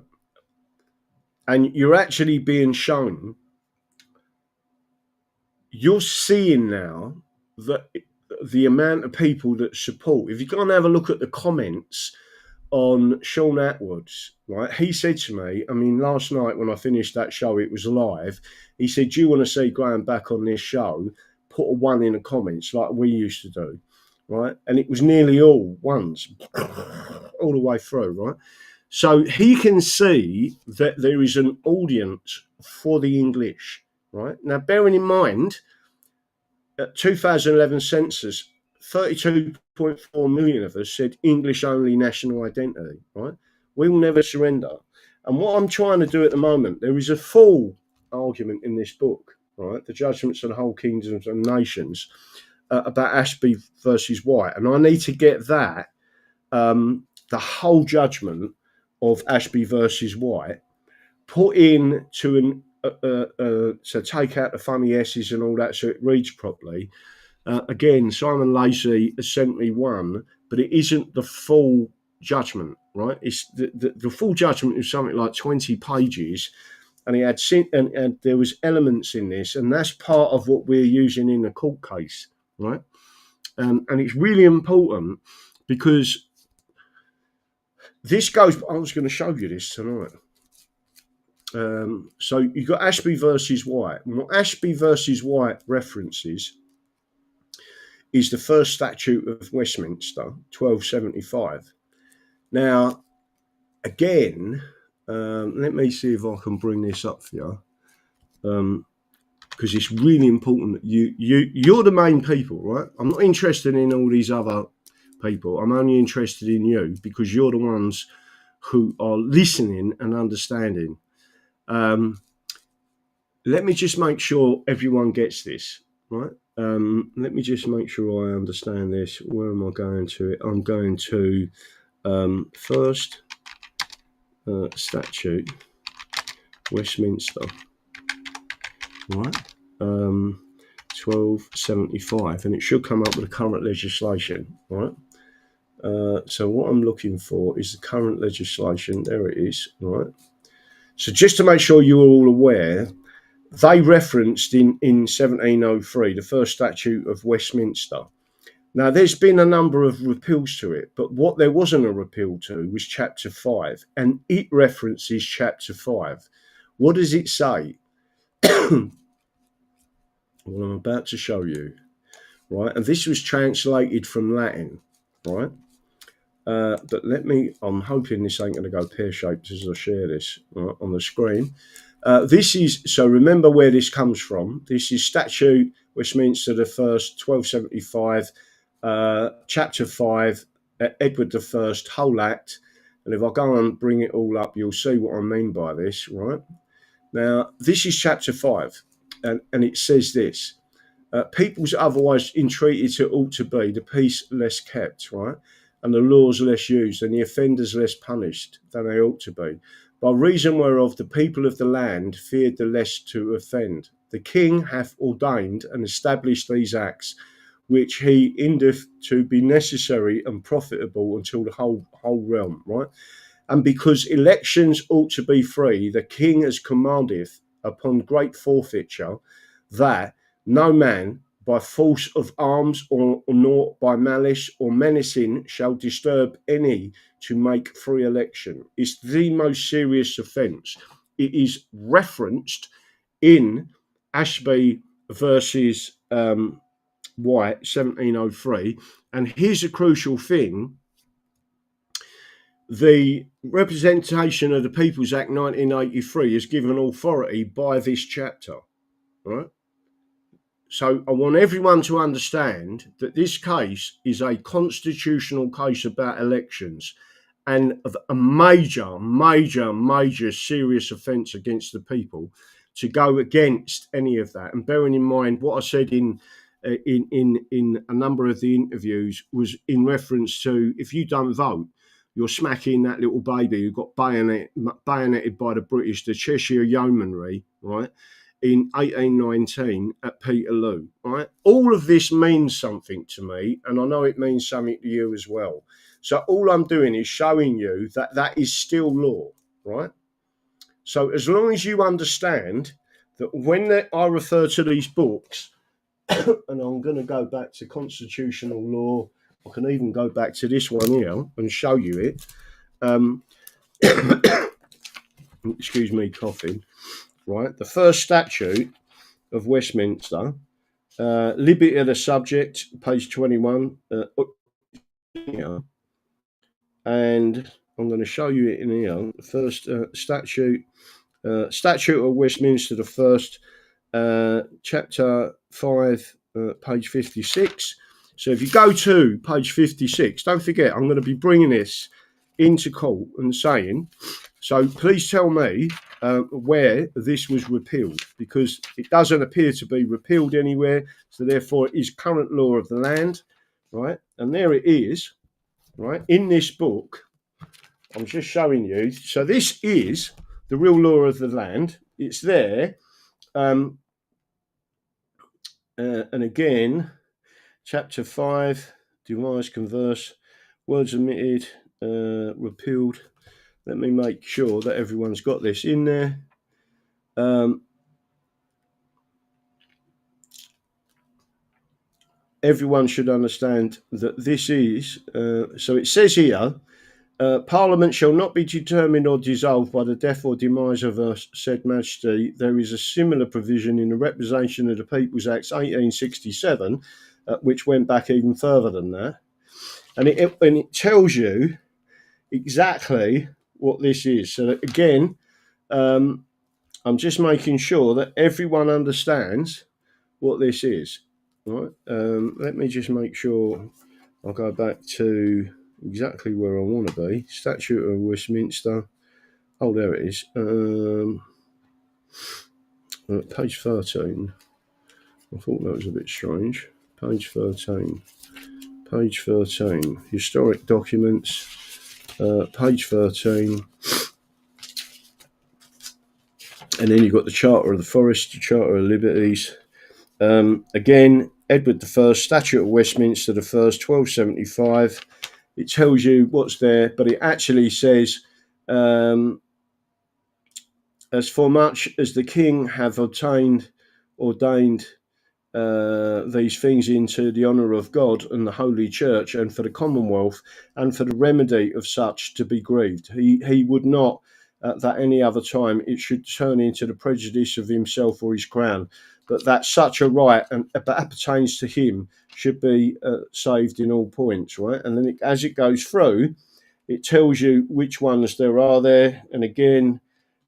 And you're actually being shown. You're seeing now that the amount of people that support, if you go and have a look at the comments on Sean Atwood's, right? He said to me, I mean, last night when I finished that show, it was live. He said, do you want to see Graham back on this show? Put a 1 in the comments like we used to do, right? And it was nearly all ones, all the way through, right? So he can see that there is an audience for the English, right? Now, bearing in mind, at 2011 census, 32.4 million of us said English only national identity, right? We will never surrender. And what I'm trying to do at the moment, there is a full argument in this book, right? The Judgments of the Whole Kingdoms and Nations, about Ashby versus White. And I need to get that, the whole judgment of Ashby versus White, put in to so take out the funny S's and all that so it reads properly. Again, Simon Lacey has sent me one, but it isn't the full judgment, right? It's the full judgment is something like 20 pages, and he had and there was elements in this, and that's part of what we're using in the court case, right? And it's really important because this goes. I was going to show you this tonight. So you've got Ashby versus White. And what Ashby versus White references is the first Statute of Westminster, 1275. Now, again, let me see if I can bring this up for you, because it's really important that you're the main people, right? I'm not interested in all these other people. I'm only interested in you because you're the ones who are listening and understanding. Let me just make sure everyone gets this, right? Let me just make sure I understand this. Where am I going to? I'm going to first statute, Westminster, right? 1275, and it should come up with the current legislation, right? So what I'm looking for is the current legislation. There it is, right? So just to make sure you're all aware, they referenced in 1703 the first Statute of Westminster. Now, there's been a number of repeals to it, but what there wasn't a repeal to was Chapter 5, and it references Chapter 5. What does it say? Well, I'm about to show you, right? And this was translated from Latin, right? But I'm hoping this ain't going to go pear-shaped as I share this, right, on the screen. This is, so remember where this comes from. This is Statute Westminster the First, 1275, Chapter 5, Edward I, whole act. And if I go and bring it all up, you'll see what I mean by this, right? Now, this is Chapter 5, and it says this. Peoples otherwise entreated to ought to be, the peace less kept, right? And the laws less used, and the offenders less punished than they ought to be. By reason whereof the people of the land feared the less to offend. The king hath ordained and established these acts, which he indeth to be necessary and profitable until the whole realm, right? And because elections ought to be free, the king has commandeth upon great forfeiture that no man by force of arms or nor by malice or menacing shall disturb any to make free election. It's the most serious offence. It is referenced in Ashby versus White, 1703. And here's a crucial thing. The Representation of the People's Act 1983 is given authority by this chapter, right? So I want everyone to understand that this case is a constitutional case about elections and a major serious offence against the people. To go against any of that, and bearing in mind what I said in a number of the interviews was in reference to, if you don't vote, you're smacking that little baby who got bayoneted by the British, the Cheshire Yeomanry, right, in 1819 at Peterloo, right? All of this means something to me, and I know it means something to you as well. So all I'm doing is showing you that that is still law, right? So as long as you understand that when I refer to these books, and I'm going to go back to constitutional law, I can even go back to this one here and show you it. Excuse me, coughing. Right, the first Statute of Westminster, liberty of the subject, page 21. And I'm going to show you it in here. The first Statute of Westminster, the first, chapter 5, page 56. So if you go to page 56, don't forget, I'm going to be bringing this into court and saying, so please tell me where this was repealed, because it doesn't appear to be repealed anywhere. So therefore it is current law of the land, right? And there it is, right, in this book. I'm just showing you. So this is the real law of the land. It's there. And again, chapter 5, devise, converse, words omitted, repealed. Let me make sure that everyone's got this in there. Everyone should understand that this is, so it says here, Parliament shall not be determined or dissolved by the death or demise of her said Majesty. There is a similar provision in the Representation of the People's Acts 1867, which went back even further than that. And it tells you exactly what this is. So that, again, I'm just making sure that everyone understands what this is. Right? Let me just make sure I'll go back to exactly where I want to be. Statute of Westminster. Oh, there it is. Page 13. I thought that was a bit strange. Page 13. Page 13. Historic documents. Page 13. And then you've got the Charter of the Forest, the Charter of Liberties. Again, Edward I, Statute of Westminster the First, 1275. It tells you what's there, but it actually says, as for much as the king have ordained these things into the honour of God and the Holy Church, and for the Commonwealth, and for the remedy of such to be grieved. He would not that any other time it should turn into the prejudice of himself or his crown, but that such a right that pertains to him should be saved in all points, right? And then as it goes through, it tells you which ones there are there. And again,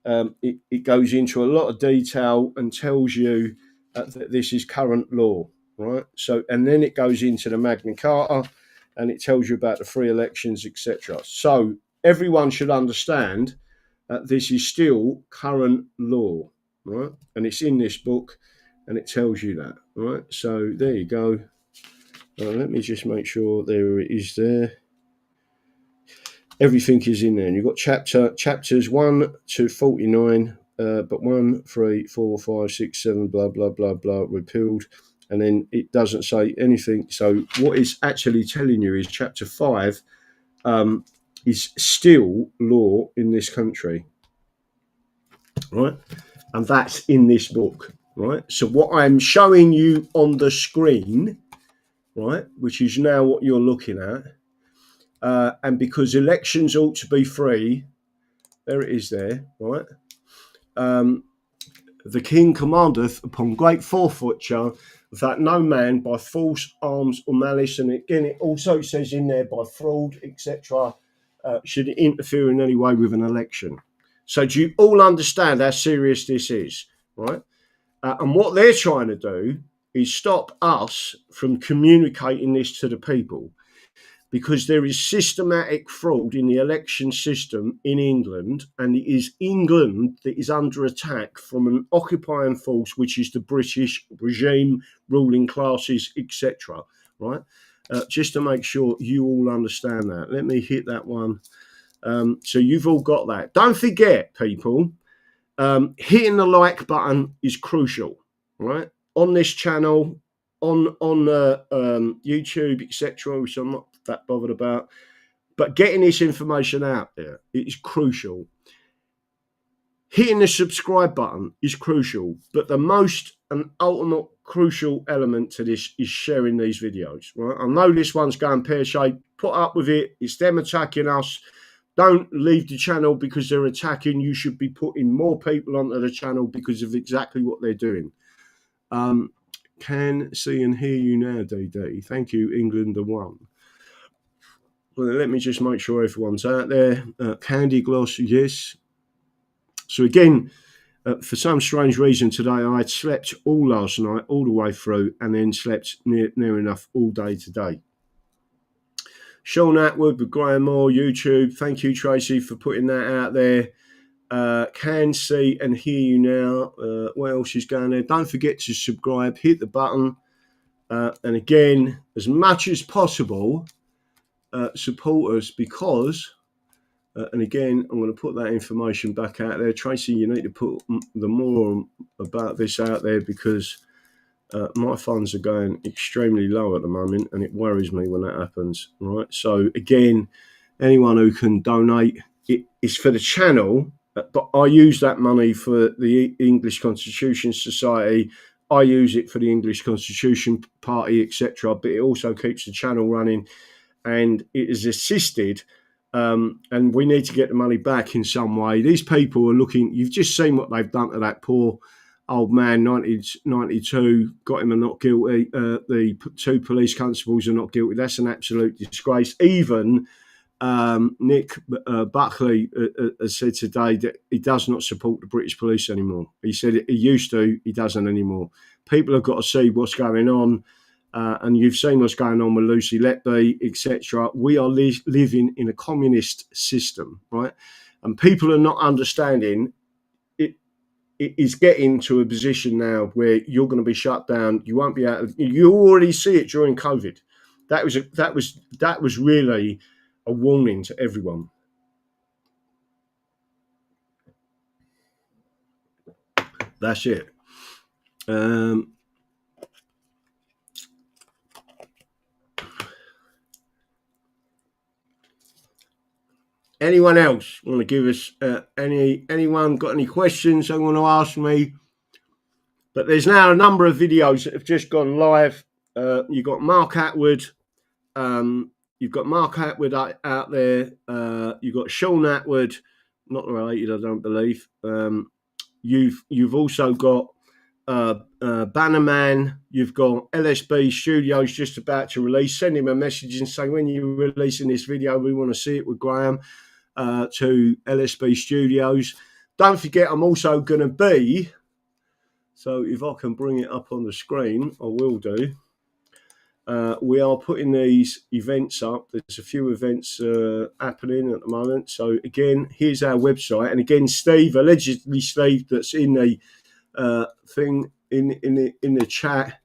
it goes into a lot of detail and tells you that this is current law, right? So, and then it goes into the Magna Carta and it tells you about the free elections, etc. So everyone should understand this is still current law, right? And it's in this book and it tells you that, right? So there you go. Let me just make sure there it is there. Everything is in there. And you've got chapters 1 to 49, but 1, 3, 4, 5, 6, 7, blah, blah, blah, blah, repealed. And then it doesn't say anything. So what it's actually telling you is chapter 5 is still law in this country, right? And that's in this book, right? So what I'm showing you on the screen, right, which is now what you're looking at, and because elections ought to be free, there it is there, right? The king commandeth upon great forfeiture that no man by force, arms, or malice, and again it also says in there by fraud, etc., should interfere in any way with an election. So do you all understand how serious this is, right? And what they're trying to do is stop us from communicating this to the people, because there is systematic fraud in the election system in England, and it is England that is under attack from an occupying force, which is the British regime, ruling classes, etc., right? Just to make sure you all understand that. Let me hit that one. So you've all got that. Don't forget, people, hitting the like button is crucial, right? On this channel, on YouTube, etc., which I'm not that bothered about, but getting this information out there, it is crucial. Hitting the subscribe button is crucial, but the most and ultimate crucial element to this is sharing these videos, right? I know this one's going pear-shaped. Put up with it. It's them attacking us. Don't leave the channel because they're attacking. You should be putting more people onto the channel because of exactly what they're doing. Can see and hear you now, DD. Thank you, England the one. Well, let me just make sure everyone's out there. Candy Gloss, yes. So again, for some strange reason today, I had slept all last night, all the way through, and then slept near enough all day today. Sean Atwood with Graham Moore, YouTube. Thank you, Tracy, for putting that out there. Can see and hear you now. What else is going there? Don't forget to subscribe, hit the button. And again, as much as possible, support us because, and again, I'm going to put that information back out there. Tracy, you need to put the more about this out there because my funds are going extremely low at the moment and it worries me when that happens, right? So again, anyone who can donate, it's for the channel, but I use that money for the English Constitution Society. I use it for the English Constitution Party, etc. But it also keeps the channel running and it is assisted. And we need to get the money back in some way. These people are looking, you've just seen what they've done to that poor old man, 92, got him a not guilty. The two police constables are not guilty. That's an absolute disgrace. Even Nick Buckley has said today that he does not support the British police anymore. He said he used to, he doesn't anymore. People have got to see what's going on. And you've seen what's going on with Lucy Letby, etc. We are living in a communist system, right? And people are not understanding it. It is getting to a position now where you're going to be shut down. You won't be able. You already see it during COVID. That was really a warning to everyone. That's it. Anyone else want to give us anyone got any questions they want to ask me? But there's now a number of videos that have just gone live. You've got Mark Atwood. You've got Mark Atwood out there. You've got Sean Atwood, not related, I don't believe. You've also got Bannerman. You've got LSB Studios just about to release. Send him a message and say, when you're releasing this video, we want to see it with Graham. To LSB Studios. Don't forget, I'm also going to be, so if I can bring it up on the screen, I will do. We are putting these events up. There's a few events happening at the moment. So again, here's our website. And again, Steve, allegedly Steve, that's in the thing in the chat.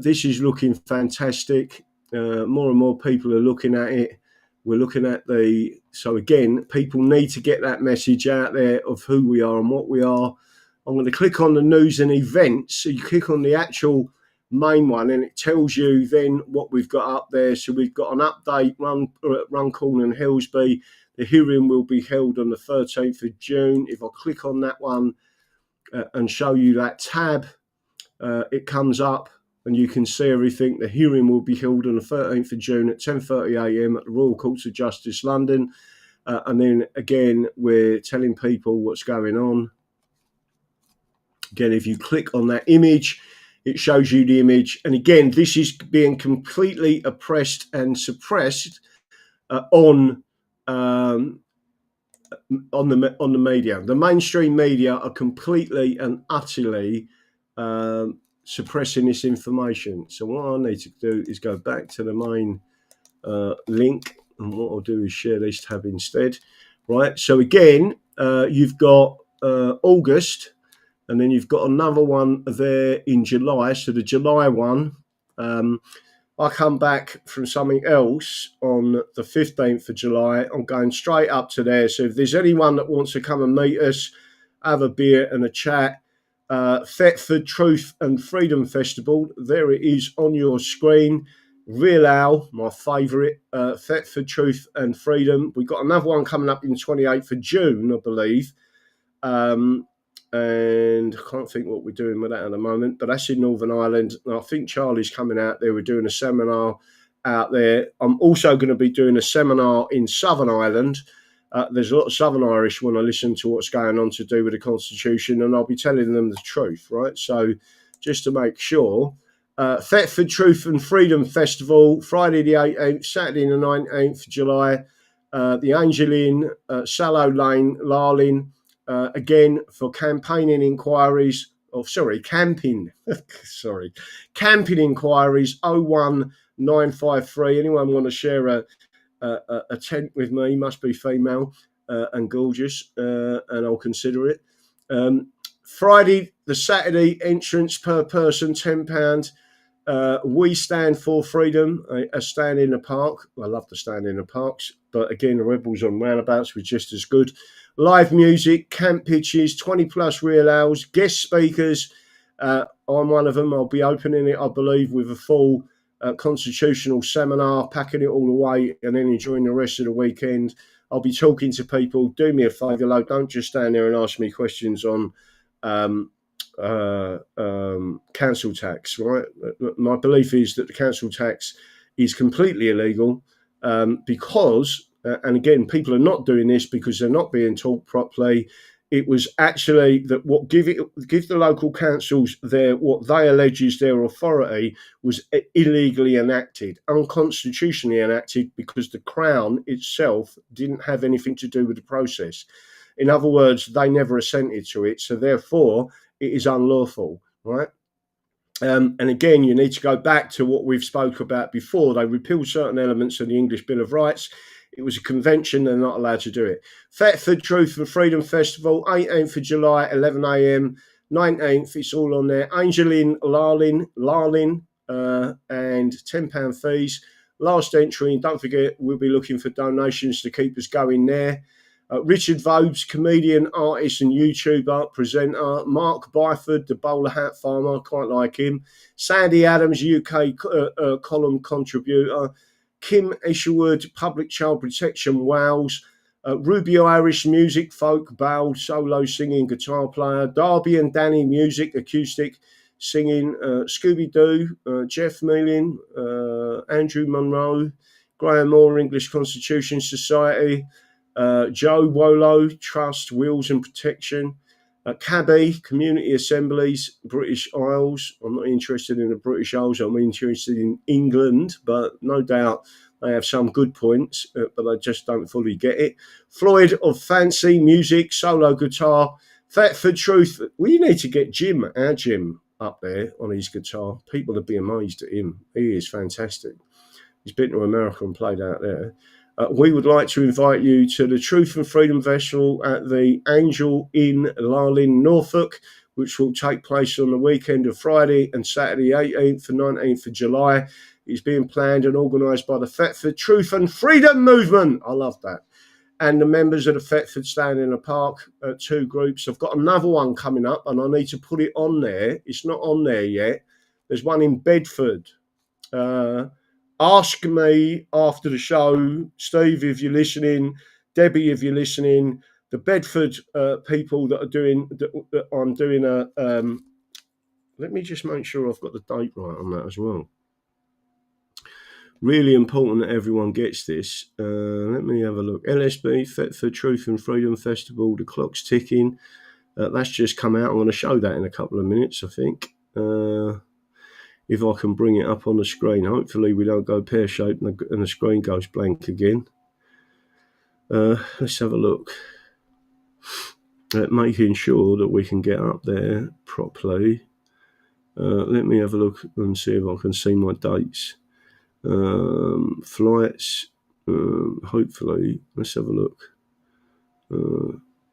This is looking fantastic. More and more people are looking at it. We're looking at so again, people need to get that message out there of who we are and what we are. I'm going to click on the news and events. So you click on the actual main one and it tells you then what we've got up there. So we've got an update, Runcorn and Hillsby. The hearing will be held on the 13th of June. If I click on that one and show you that tab, it comes up. And you can see everything. The hearing will be held on the 13th of June at 10:30 a.m. at the Royal Courts of Justice, London. And then again, we're telling people what's going on. Again, if you click on that image, it shows you the image. And again, this is being completely oppressed and suppressed on the media. The mainstream media are completely and utterly suppressing this information. So what I need to do is go back to the main link, and what I'll do is share this tab instead. Right, so again, you've got August, and then you've got another one there in July. So the July one, I come back from something else on the 15th of July. I'm going straight up to there. So if there's anyone that wants to come and meet us, have a beer and a chat, Thetford Truth and Freedom Festival, there it is on your screen. Real Al, my favourite, Thetford Truth and Freedom. We've got another one coming up in the 28th of June, I believe. And I can't think what we're doing with that at the moment, but that's in Northern Ireland. And I think Charlie's coming out there. We're doing a seminar out there. I'm also going to be doing a seminar in Southern Ireland. There's a lot of Southern Irish when I listen to what's going on to do with the Constitution, and I'll be telling them the truth, right? So just to make sure. Thetford Truth and Freedom Festival, Friday the 18th, Saturday the 19th of July. The Angel Inn, Sallow Lane, Larlin. Again, for campaigning inquiries, camping inquiries, 01953. Anyone want to share a tent with me? Must be female and gorgeous, and I'll consider it. Friday, the Saturday entrance per person, £10. We stand for freedom, a stand in the park. I love to stand in the parks, but again, the Rebels on roundabouts was just as good. Live music, camp pitches, 20 plus real ales, guest speakers. I'm one of them. I'll be opening it, I believe, with a full constitutional seminar, packing it all away, and then enjoying the rest of the weekend. I'll be talking to people. Do me a favour, Lowe, don't just stand there and ask me questions on council tax, right? My belief is that the council tax is completely illegal because, and again, people are not doing this because they're not being taught properly. It was actually that what give the local councils what they allege is their authority was illegally enacted, unconstitutionally enacted, because the Crown itself didn't have anything to do with the process. In other words, they never assented to it, so therefore it is unlawful, right? And again, you need to go back to what we've spoke about before. They repealed certain elements of the English Bill of Rights. It was a convention, they're not allowed to do it. Thetford Truth and Freedom Festival, 18th of July, 11 a.m. 19th, it's all on there. Angel Inn, Larlin, and £10 fees. Last entry, don't forget, we'll be looking for donations to keep us going there. Richard Vobes, comedian, artist and YouTuber, presenter. Mark Byford, the bowler hat farmer, quite like him. Sandy Adams, UK column contributor. Kim Isherwood, public child protection, Wales. Rubio Irish music, folk, bowl, solo singing, guitar player. Darby and Danny music, acoustic singing. Scooby-Doo, Jeff Mealin, Andrew Munro. Graham Moore, English Constitution Society. Joe Wolo, Trust, Wills and Protection. Cabby, Community Assemblies, British Isles. I'm not interested in the British Isles, I'm interested in England, but no doubt they have some good points, but I just don't fully get it. Floyd of Fancy, music, solo guitar. Thetford Truth, we need to get our Jim, up there on his guitar. People would be amazed at him. He is fantastic. He's been to America and played out there. We would like to invite you to the Truth and Freedom Festival at the Angel Inn, Larlin, Norfolk, which will take place on the weekend of Friday and Saturday, 18th and 19th of July. It's being planned and organised by the Thetford Truth and Freedom Movement. I love that. And the members of the Thetford Stand in the Park, 2 groups. I've got another one coming up and I need to put it on there. It's not on there yet. There's one in Bedford. Ask me after the show, Steve, if you're listening, Debbie, if you're listening, the Bedford people that are doing, that I'm doing a, let me just make sure I've got the date right on that as well. Really important that everyone gets this. Let me have a look. LSB, Thetford Truth and Freedom Festival, the clock's ticking. That's just come out. I'm going to show that in a couple of minutes, I think. If I can bring it up on the screen. Hopefully we don't go pear-shaped and the screen goes blank again. Let's have a look. Making sure that we can get up there properly. Let me have a look and see if I can see my dates. Flights. Hopefully. Let's have a look.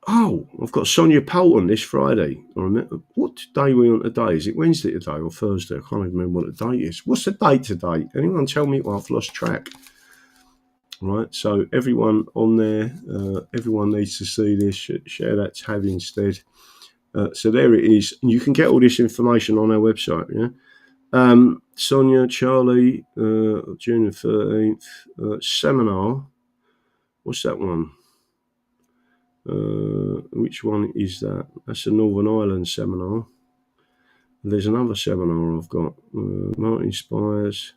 I've got Sonia Poulton this Friday. I remember, what day are we on today? Is it Wednesday today or Thursday? I can't even remember what the date is. What's the date today? Anyone tell me? Well, I've lost track. Right, so everyone on there, everyone needs to see this. Share that tab instead. So there it is. And you can get all this information on our website. Yeah. Sonia, Charlie, June the 13th. Seminar. What's that one? Which one is that? That's a Northern Ireland seminar. There's another seminar I've got. Martin Spires,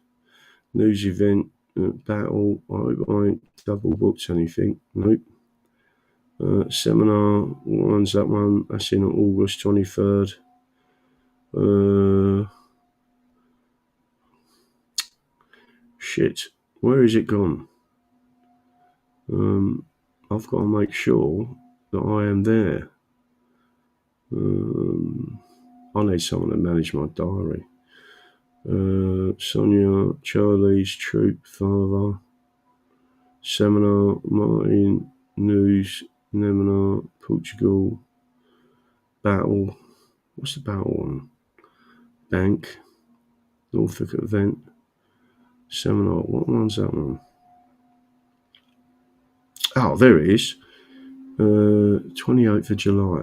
news event, battle. I hope I ain't double booked anything. Nope. Seminar, one's that one. That's in August 23rd. shit, where is it gone? I've got to make sure that I am there. I need someone to manage my diary. Sonia, Charlie's Troop, Father, Seminar, Martin, News, Neminar, Portugal, Battle. What's the Battle one? Bank, Norfolk Event, Seminar. What one's that one? Oh, there it is. 28th of July.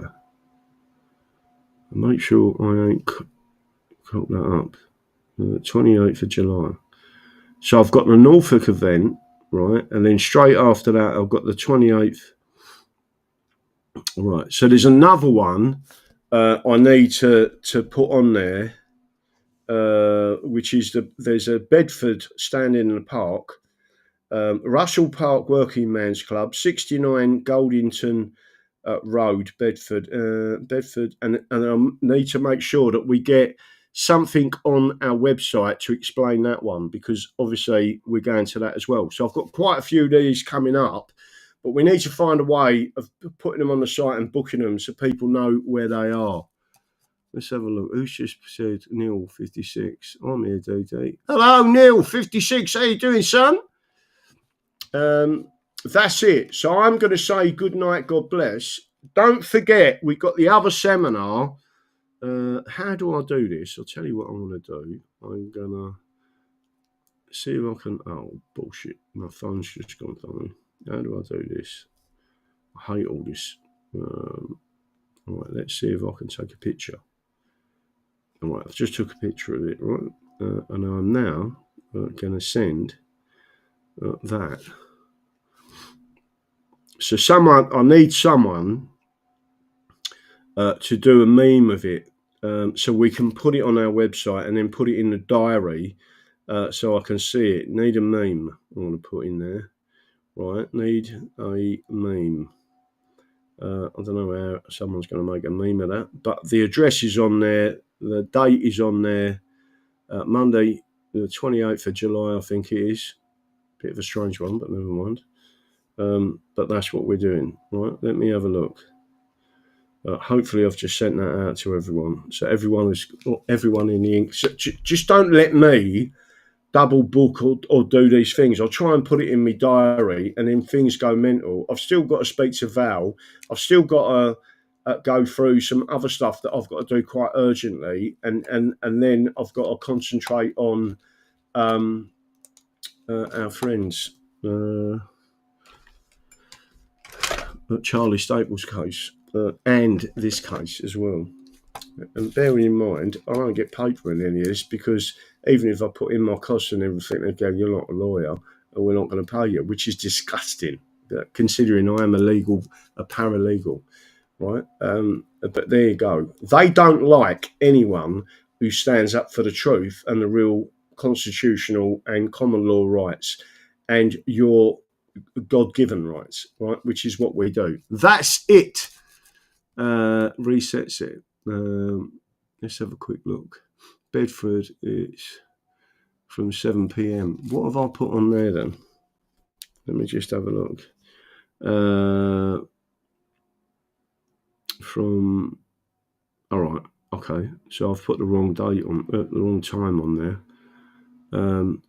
Make sure I ain't cocked that up. 28th of July. So I've got the Norfolk event, right? And then straight after that, I've got the 28th. Right. So there's another one I need to put on there, which is there's a Bedford standing in the park. Russell Park Working Man's Club, 69 Goldington Road, Bedford, and I need to make sure that we get something on our website to explain that one, because obviously we're going to that as well. So I've got quite a few of these coming up, but we need to find a way of putting them on the site and booking them so people know where they are. Let's have a look. Who's just said Neil 56? I'm here, DD. Hello, Neil 56. How you doing, son? That's it. So I'm going to say good night, God bless. Don't forget, we've got the other seminar. How do I do this? I'll tell you what I'm going to do. I'm going to see if I can... Oh, bullshit. My phone's just gone down. How do I do this? I hate all this. All right, let's see if I can take a picture. All right, I've just took a picture of it, right? And I'm now going to send that. So I need someone to do a meme of it, so we can put it on our website and then put it in the diary, so I can see it. Need a meme. I want to put in there, right? Need a meme. I don't know how someone's going to make a meme of that, but the address is on there. The date is on there. Monday, the 28th of July, I think it is. Bit of a strange one, but never mind. But that's what we're doing, right? Let me have a look. Hopefully, I've just sent that out to everyone. So everyone in the ink. So just don't let me double book or do these things. I'll try and put it in my diary, and then things go mental. I've still got to speak to Val. I've still got to go through some other stuff that I've got to do quite urgently, and then I've got to concentrate on our friends. Charlie Staples' case and this case as well. And bearing in mind, I don't get paid for any of this, because even if I put in my costs and everything, they go, "You're not a lawyer, and we're not going to pay you," which is disgusting, considering I am a paralegal, right? But there you go. They don't like anyone who stands up for the truth and the real constitutional and common law rights and your God-given rights, right? Which is what we do. That's it. Resets it. Let's have a quick look. Bedford is from 7 p.m. What have I put on there then? Let me just have a look. All right, okay. So I've put the wrong date on, the wrong time on there.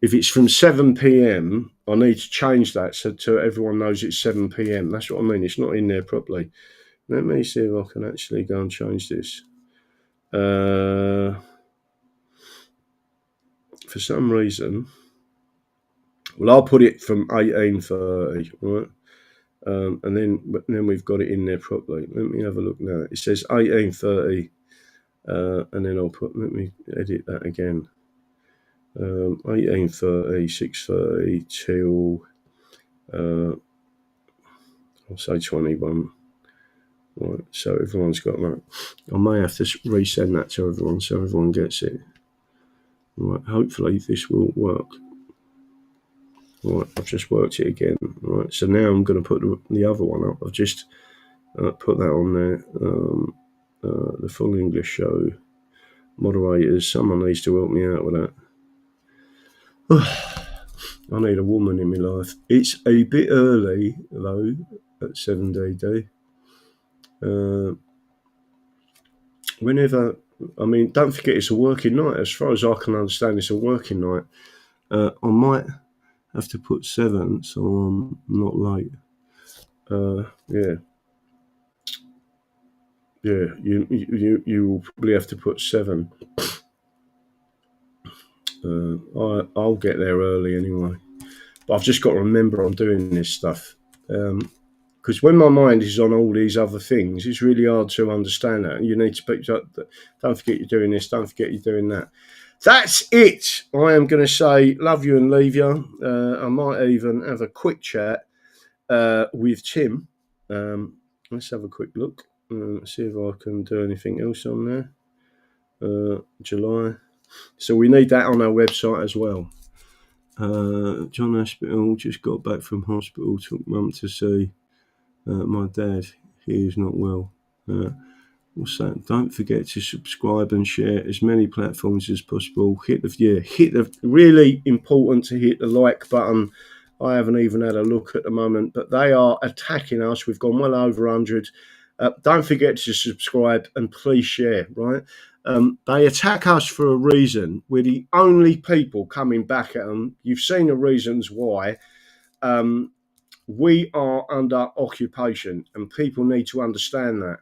If it's from 7 p.m, I need to change that so everyone knows it's 7 p.m. That's what I mean. It's not in there properly. Let me see if I can actually go and change this. For some reason, well, I'll put it from 18:30, right? And then we've got it in there properly. Let me have a look now. It says 18:30, and then let me edit that again. 18:30, 6:30 till I'll say 21. Right, so everyone's got that. I may have to resend that to everyone so everyone gets it. Right, hopefully this will work. Right, I've just worked it again. Right, so now I'm going to put the other one up. I've just put that on there. The full English show. Moderators, someone needs to help me out with that. I need a woman in my life. It's a bit early, though, at 7DD. Whenever, I mean, don't forget it's a working night. As far as I can understand, it's a working night. I might have to put 7, so I'm not late. Yeah. Yeah, you will probably have to put 7. I'll get there early anyway. But I've just got to remember I'm doing this stuff. Because when my mind is on all these other things, it's really hard to understand that. You need to pick up, don't forget you're doing this, don't forget you're doing that. That's it. I am going to say love you and leave you. I might even have a quick chat with Tim. Let's have a quick look. See if I can do anything else on there. July. So we need that on our website as well. John Hospital just got back from hospital. Took Mum to see my dad. He is not well. Also, don't forget to subscribe and share as many platforms as possible. Really important to hit the like button. I haven't even had a look at the moment, but they are attacking us. We've gone well over 100. Don't forget to subscribe and please share, right? They attack us for a reason. We're the only people coming back at them. You've seen the reasons why. We are under occupation and people need to understand that.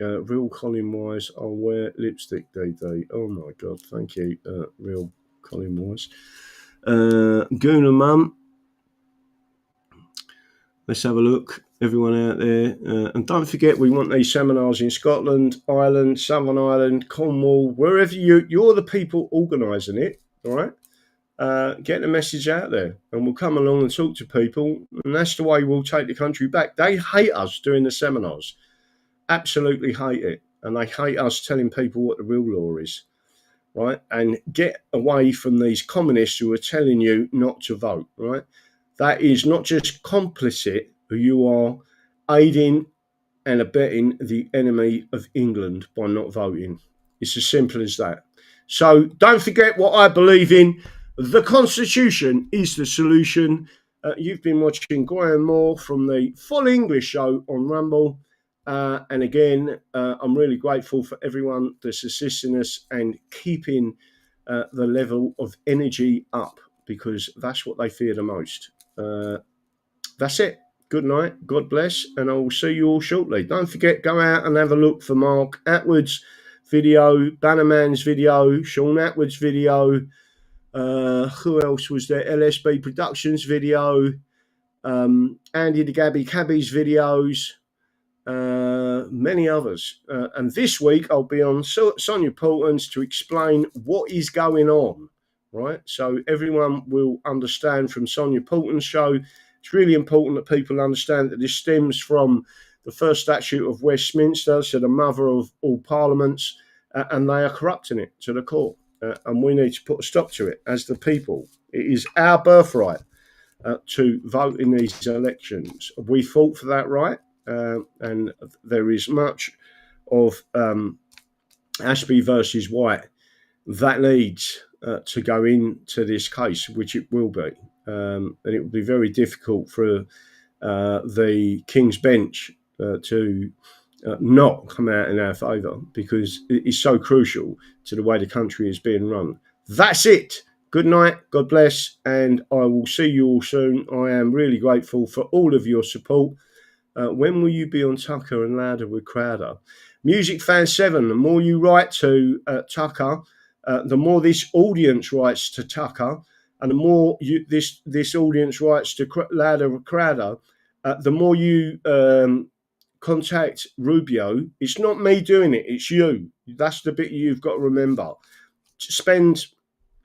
Real Colin Wise, I'll wear lipstick, DD. Oh my God, thank you, Real Colin Wise. Gooner Mum. Let's have a look, everyone out there. And don't forget, we want these seminars in Scotland, Ireland, Southern Ireland, Cornwall, wherever you're the people organising it, all right? Get the message out there and we'll come along and talk to people. And that's the way we'll take the country back. They hate us doing the seminars. Absolutely hate it. And they hate us telling people what the real law is, right? And get away from these communists who are telling you not to vote, right? That is not just complicit, you are aiding and abetting the enemy of England by not voting. It's as simple as that. So don't forget what I believe in. The Constitution is the solution. You've been watching Graham Moore from the Full English Show on Rumble. And again, I'm really grateful for everyone that's assisting us and keeping the level of energy up because that's what they fear the most. That's it. Good night. God bless. And I will see you all shortly. Don't forget, go out and have a look for Mark Atwood's video, Bannerman's video, Sean Atwood's video. Who else was there? LSB Productions video. Andy the Gabby Cabby's videos. Many others. And this week I'll be on Sonia Portman's to explain what is going on. Right, so everyone will understand from Sonia Portman's show. It's really important that people understand that this stems from the first Statute of Westminster, so the mother of all parliaments, and they are corrupting it to the core. And we need to put a stop to it as the people. It is our birthright to vote in these elections. We fought for that right, and there is much of Ashby versus White that leads to go into this case, which it will be. And it will be very difficult for the King's Bench to not come out in our favour because it is so crucial to the way the country is being run. That's it. Good night. God bless. And I will see you all soon. I am really grateful for all of your support. When will you be on Tucker and Louder with Crowder? Music Fan 7, the more you write to Tucker, the more this audience writes to Tucker, and the more this audience writes to Louder with Crowder, the more you contact Rubio. It's not me doing it, it's you. That's the bit you've got to remember. Spend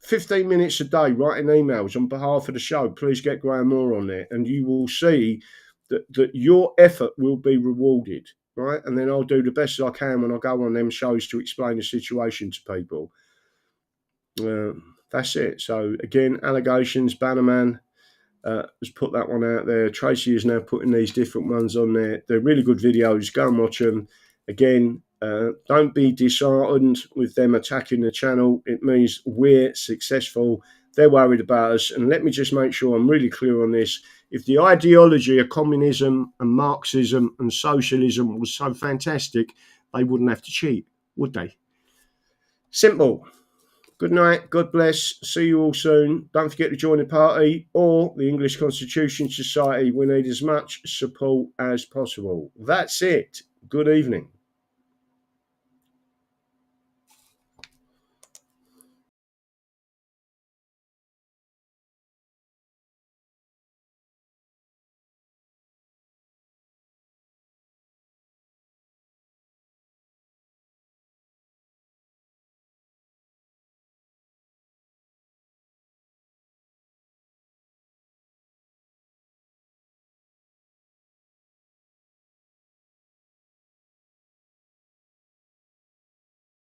15 minutes a day writing emails on behalf of the show. Please get Graham Moore on there, and you will see that your effort will be rewarded, right? And then I'll do the best I can when I go on them shows to explain the situation to people. That's it. So again, allegations, Bannerman has put that one out there. Tracy is now putting these different ones on there. They're really good videos. Go and watch them. Again, don't be disheartened with them attacking the channel. It means we're successful. They're worried about us. And let me just make sure I'm really clear on this. If the ideology of communism and Marxism and socialism was so fantastic, they wouldn't have to cheat, would they? Simple. Good night. God bless. See you all soon. Don't forget to join the party or the English Constitution Society. We need as much support as possible. That's it. Good evening.